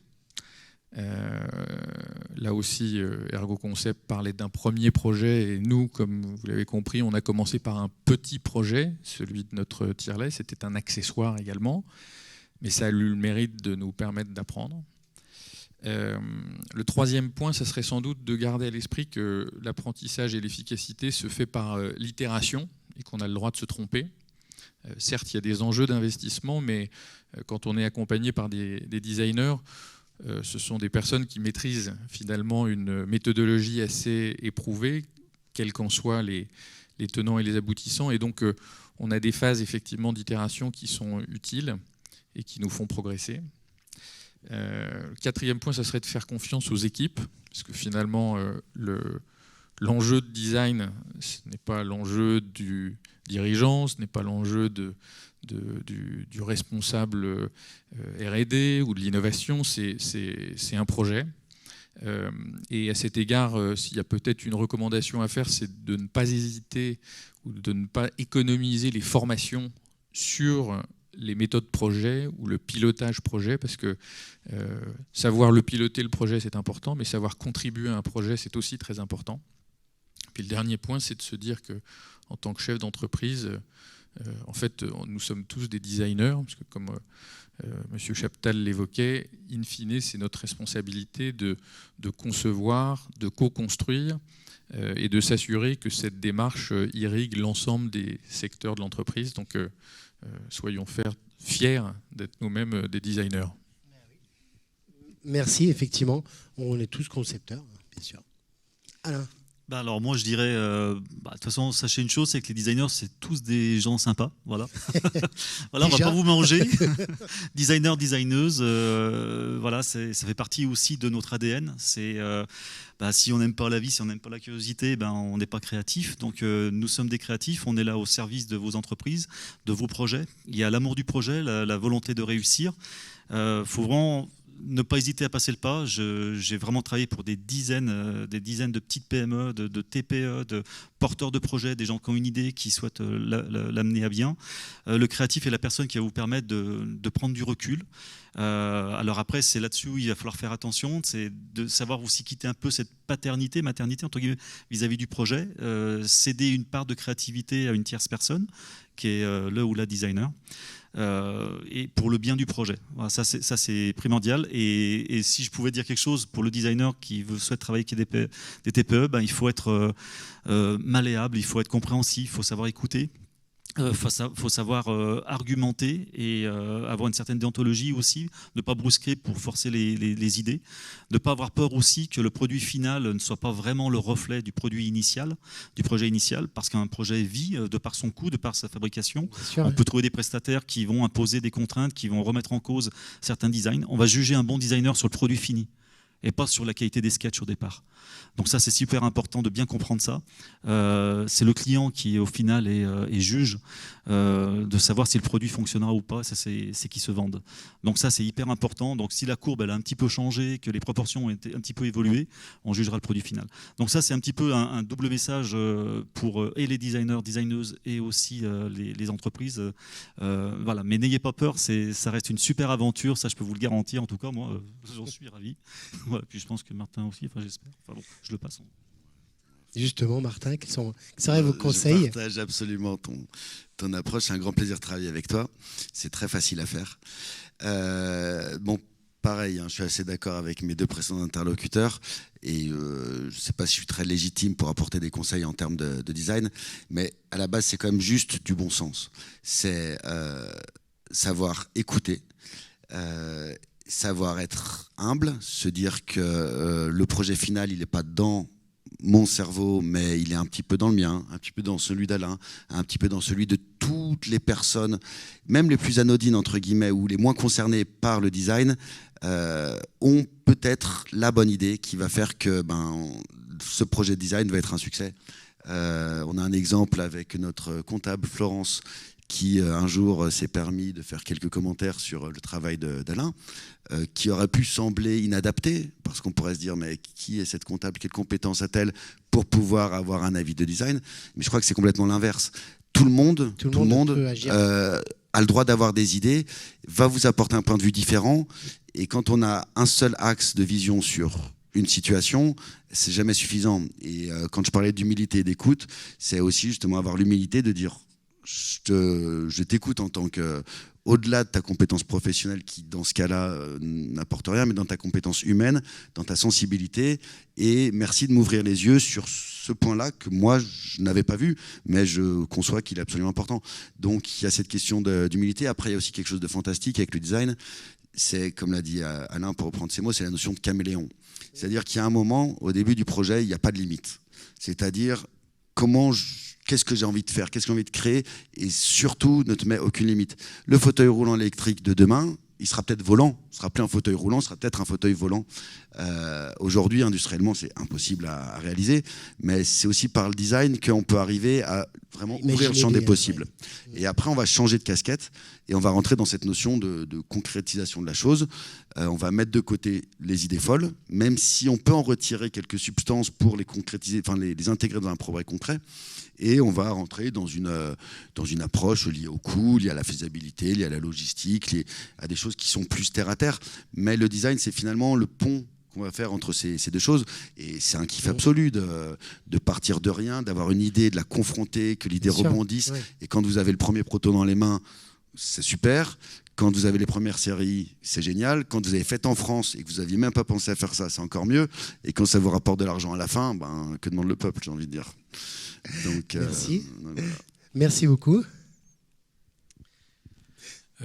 Là aussi, Ergo Concept parlait d'un premier projet et nous, comme vous l'avez compris, on a commencé par un petit projet, celui de notre tire-lait. C'était un accessoire également, mais ça a eu le mérite de nous permettre d'apprendre. Le troisième point, ça serait sans doute de garder à l'esprit que l'apprentissage et l'efficacité se fait par l'itération et qu'on a le droit de se tromper. Certes, il y a des enjeux d'investissement, mais quand on est accompagné par des designers, ce sont des personnes qui maîtrisent finalement une méthodologie assez éprouvée, quels qu'en soient les tenants et les aboutissants. Et donc, on a des phases effectivement d'itération qui sont utiles et qui nous font progresser. Le quatrième point, ça serait de faire confiance aux équipes, parce que finalement, l'enjeu de design, ce n'est pas l'enjeu du dirigeant, ce n'est pas l'enjeu du responsable R&D ou de l'innovation, c'est un projet. Et à cet égard, s'il y a peut-être une recommandation à faire, c'est de ne pas hésiter ou de ne pas économiser les formations sur les méthodes projet ou le pilotage projet, parce que savoir le piloter, le projet, c'est important, mais savoir contribuer à un projet, c'est aussi très important. Puis le dernier point, c'est de se dire qu'en tant que chef d'entreprise, en fait, nous sommes tous des designers, parce que comme M. Chaptal l'évoquait, in fine, c'est notre responsabilité de concevoir, de co-construire et de s'assurer que cette démarche irrigue l'ensemble des secteurs de l'entreprise. Donc, soyons fiers d'être nous-mêmes des designers. Merci, effectivement. On est tous concepteurs, bien sûr. Alain. Alors moi je dirais, de toute façon sachez une chose, c'est que les designers c'est tous des gens sympas, voilà. Voilà, on va pas vous manger. Designers, designeuses, voilà, ça fait partie aussi de notre ADN. C'est si on n'aime pas la vie, si on n'aime pas la curiosité, on n'est pas créatif. Donc nous sommes des créatifs, on est là au service de vos entreprises, de vos projets. Il y a l'amour du projet, la volonté de réussir. Faut vraiment ne pas hésiter à passer le pas. J'ai vraiment travaillé pour des dizaines de petites PME, de TPE, de porteurs de projets, des gens qui ont une idée, qui souhaitent l'amener à bien. Le créatif est la personne qui va vous permettre de prendre du recul. Alors après, c'est là-dessus où il va falloir faire attention, c'est de savoir aussi quitter un peu cette maternité entre guillemets, vis-à-vis du projet, céder une part de créativité à une tierce personne, qui est le ou la designer. Et pour le bien du projet. Voilà, ça c'est primordial. Et si je pouvais dire quelque chose pour le designer qui souhaite travailler avec des TPE, il faut être malléable, il faut être compréhensif, il faut savoir écouter. Faut savoir argumenter et avoir une certaine déontologie aussi, ne pas brusquer pour forcer les idées, ne pas avoir peur aussi que le produit final ne soit pas vraiment le reflet du produit initial, du projet initial, parce qu'un projet vit de par son coût, de par sa fabrication. On peut trouver des prestataires qui vont imposer des contraintes, qui vont remettre en cause certains designs. On va juger un bon designer sur le produit fini et pas sur la qualité des sketchs au départ. Donc ça, c'est super important de bien comprendre ça. C'est le client qui, au final, est juge de savoir si le produit fonctionnera ou pas. Ça, c'est qui se vendent. Donc ça, c'est hyper important. Donc si la courbe, elle a un petit peu changé, que les proportions ont été un petit peu évoluées, on jugera le produit final. Donc ça, c'est un petit peu un double message pour et les designers, designeuses et aussi les entreprises. Voilà. Mais n'ayez pas peur, ça reste une super aventure. Ça, je peux vous le garantir. En tout cas, moi, j'en suis ravi. Voilà. Puis je pense que Martin aussi, j'espère. Enfin bon, je le passe. Justement, Martin, quels seraient vos conseils? Je partage absolument ton approche. C'est un grand plaisir de travailler avec toi. C'est très facile à faire. Pareil, je suis assez d'accord avec mes deux précédents interlocuteurs. Et je ne sais pas si je suis très légitime pour apporter des conseils en termes de design. Mais à la base, c'est quand même juste du bon sens. C'est savoir écouter. Savoir être humble, se dire que le projet final, il n'est pas dans mon cerveau, mais il est un petit peu dans le mien, un petit peu dans celui d'Alain, un petit peu dans celui de toutes les personnes, même les plus anodines, entre guillemets, ou les moins concernées par le design, ont peut-être la bonne idée qui va faire que ce projet de design va être un succès. On a un exemple avec notre comptable Florence, qui un jour s'est permis de faire quelques commentaires sur le travail d'Alain, qui aurait pu sembler inadapté, parce qu'on pourrait se dire mais qui est cette comptable, quelle compétence a-t-elle pour pouvoir avoir un avis de design? Mais je crois que c'est complètement l'inverse. Tout le monde a le droit d'avoir des idées, va vous apporter un point de vue différent, et quand on a un seul axe de vision sur une situation, c'est jamais suffisant. Et quand je parlais d'humilité et d'écoute, c'est aussi justement avoir l'humilité de dire je t'écoute en tant que, au-delà de ta compétence professionnelle qui dans ce cas-là n'apporte rien, mais dans ta compétence humaine, dans ta sensibilité, et merci de m'ouvrir les yeux sur ce point-là que moi je n'avais pas vu, mais je conçois qu'il est absolument important. Donc il y a cette question d'humilité. Après il y a aussi quelque chose de fantastique avec le design, c'est comme l'a dit Alain, pour reprendre ses mots, c'est la notion de caméléon. C'est-à-dire qu'il y a un moment, au début du projet, il n'y a pas de limite. C'est-à-dire qu'est-ce que j'ai envie de faire, qu'est-ce que j'ai envie de créer, et surtout ne te mets aucune limite. Le fauteuil roulant électrique de demain, il sera peut-être volant, il sera plus un fauteuil roulant, il sera peut-être un fauteuil volant. Aujourd'hui, industriellement, c'est impossible à réaliser, mais c'est aussi par le design qu'on peut arriver à vraiment ouvrir le champ des possibles. Ouais. Et après, on va changer de casquette et on va rentrer dans cette notion de concrétisation de la chose. On va mettre de côté les idées folles, même si on peut en retirer quelques substances pour les concrétiser, enfin les intégrer dans un progrès concret. Et on va rentrer dans une approche liée au coût, liée à la faisabilité, liée à la logistique, liée à des choses qui sont plus terre à terre. Mais le design, c'est finalement le pont qu'on va faire entre ces deux choses. Et c'est un kiff absolu de partir de rien, d'avoir une idée, de la confronter, que l'idée rebondisse. Ouais. Et quand vous avez le premier proto dans les mains, c'est super. Quand vous avez les premières séries, c'est génial. Quand vous avez fait en France et que vous n'aviez même pas pensé à faire ça, c'est encore mieux. Et quand ça vous rapporte de l'argent à la fin, que demande le peuple, j'ai envie de dire. Donc, merci. Voilà. Merci beaucoup.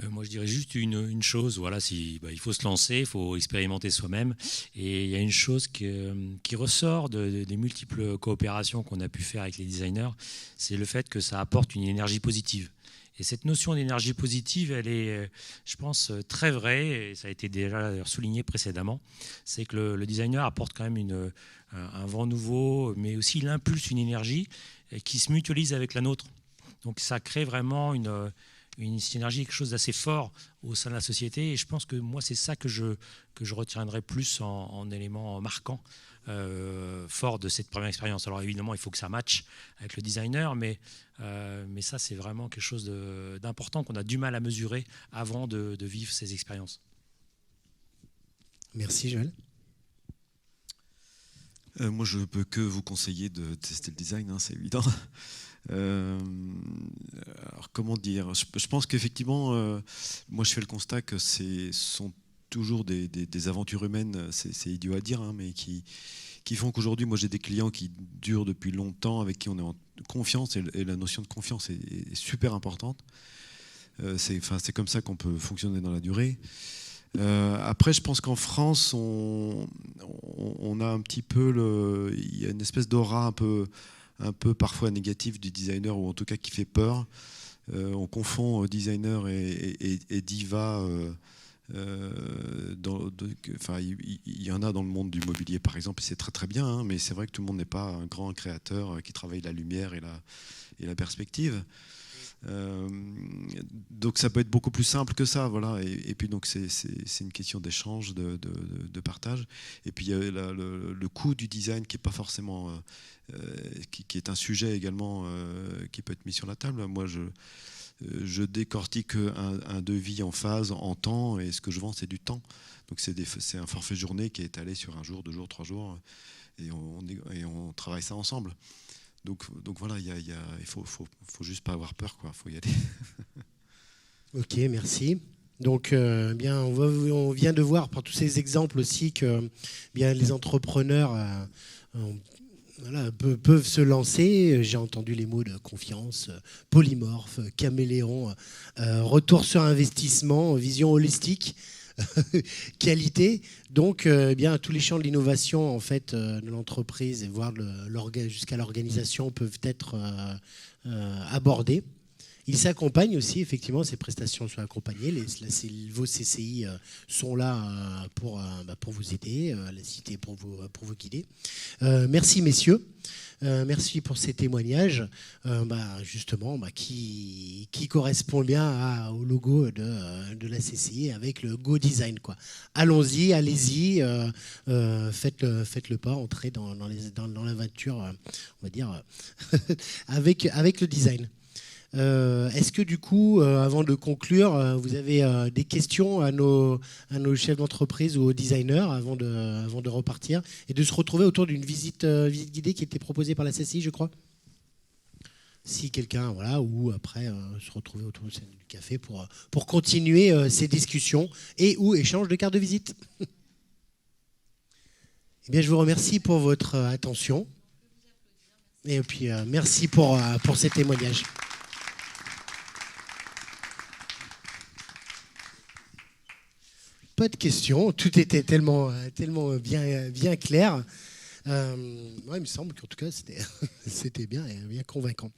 Moi, je dirais juste une chose. Voilà, il faut se lancer, il faut expérimenter soi-même. Et il y a une chose qui ressort des multiples coopérations qu'on a pu faire avec les designers, c'est le fait que ça apporte une énergie positive. Et cette notion d'énergie positive, elle est, je pense, très vraie, et ça a été déjà souligné précédemment. C'est que le designer apporte quand même un vent nouveau, mais aussi il impulse une énergie qui se mutualise avec la nôtre. Donc ça crée vraiment une synergie, quelque chose d'assez fort au sein de la société. Et je pense que moi, c'est ça que je retiendrai plus en élément marquant, fort de cette première expérience. Alors évidemment, il faut que ça matche avec le designer, mais ça, c'est vraiment quelque chose d'important qu'on a du mal à mesurer avant de vivre ces expériences. Merci, Joël. Moi, je ne peux que vous conseiller de tester le design, c'est évident. Alors, comment dire ? Je pense qu'effectivement, moi, je fais le constat que ce sont toujours des aventures humaines, c'est idiot à dire, mais qui font qu'aujourd'hui, moi, j'ai des clients qui durent depuis longtemps, avec qui on est en confiance, et la notion de confiance est super importante. C'est comme ça qu'on peut fonctionner dans la durée. Après, je pense qu'en France, on a un petit peu il y a une espèce d'aura un peu parfois négative du designer, ou en tout cas qui fait peur. On confond designer et diva. Il y en a dans le monde du mobilier, par exemple, et c'est très très bien, mais c'est vrai que tout le monde n'est pas un grand créateur qui travaille la lumière et la perspective. Donc ça peut être beaucoup plus simple que ça, voilà. Et puis donc c'est une question d'échange, de partage. Et puis il y a le coût du design qui est pas forcément, qui est un sujet également qui peut être mis sur la table. Moi je décortique un devis en phase, en temps, et ce que je vends c'est du temps. Donc c'est un forfait journée qui est étalé sur 1 jour, 2 jours, 3 jours, et on travaille ça ensemble. Donc voilà, il faut juste pas avoir peur, quoi. Faut y aller. Ok, merci. Donc bien, on vient de voir par tous ces exemples aussi que bien les entrepreneurs peuvent se lancer. J'ai entendu les mots de confiance, polymorphe, caméléon, retour sur investissement, vision holistique. Qualité, donc bien tous les champs de l'innovation en fait de l'entreprise et voire jusqu'à l'organisation peuvent être abordés. Ils s'accompagnent aussi, effectivement, ces prestations sont accompagnées. Vos CCI sont là pour vous aider, la cité pour vous guider. Merci messieurs. Merci pour ces témoignages, justement, qui correspond bien au logo de la CCI avec le Go Design, quoi. Allons-y, allez-y, faites le pas, entrez dans l'aventure, on va dire, avec le design. Est-ce que du coup, avant de conclure, vous avez des questions à nos chefs d'entreprise ou aux designers avant de repartir et de se retrouver autour d'une visite guidée qui était proposée par la CCI, je crois. Si quelqu'un, voilà, ou après se retrouver autour du café pour continuer ces discussions et ou échange de cartes de visite. Eh bien, je vous remercie pour votre attention et puis merci pour ces témoignages. Pas de questions, tout était tellement bien clair. Il me semble qu'en tout cas c'était bien convaincant.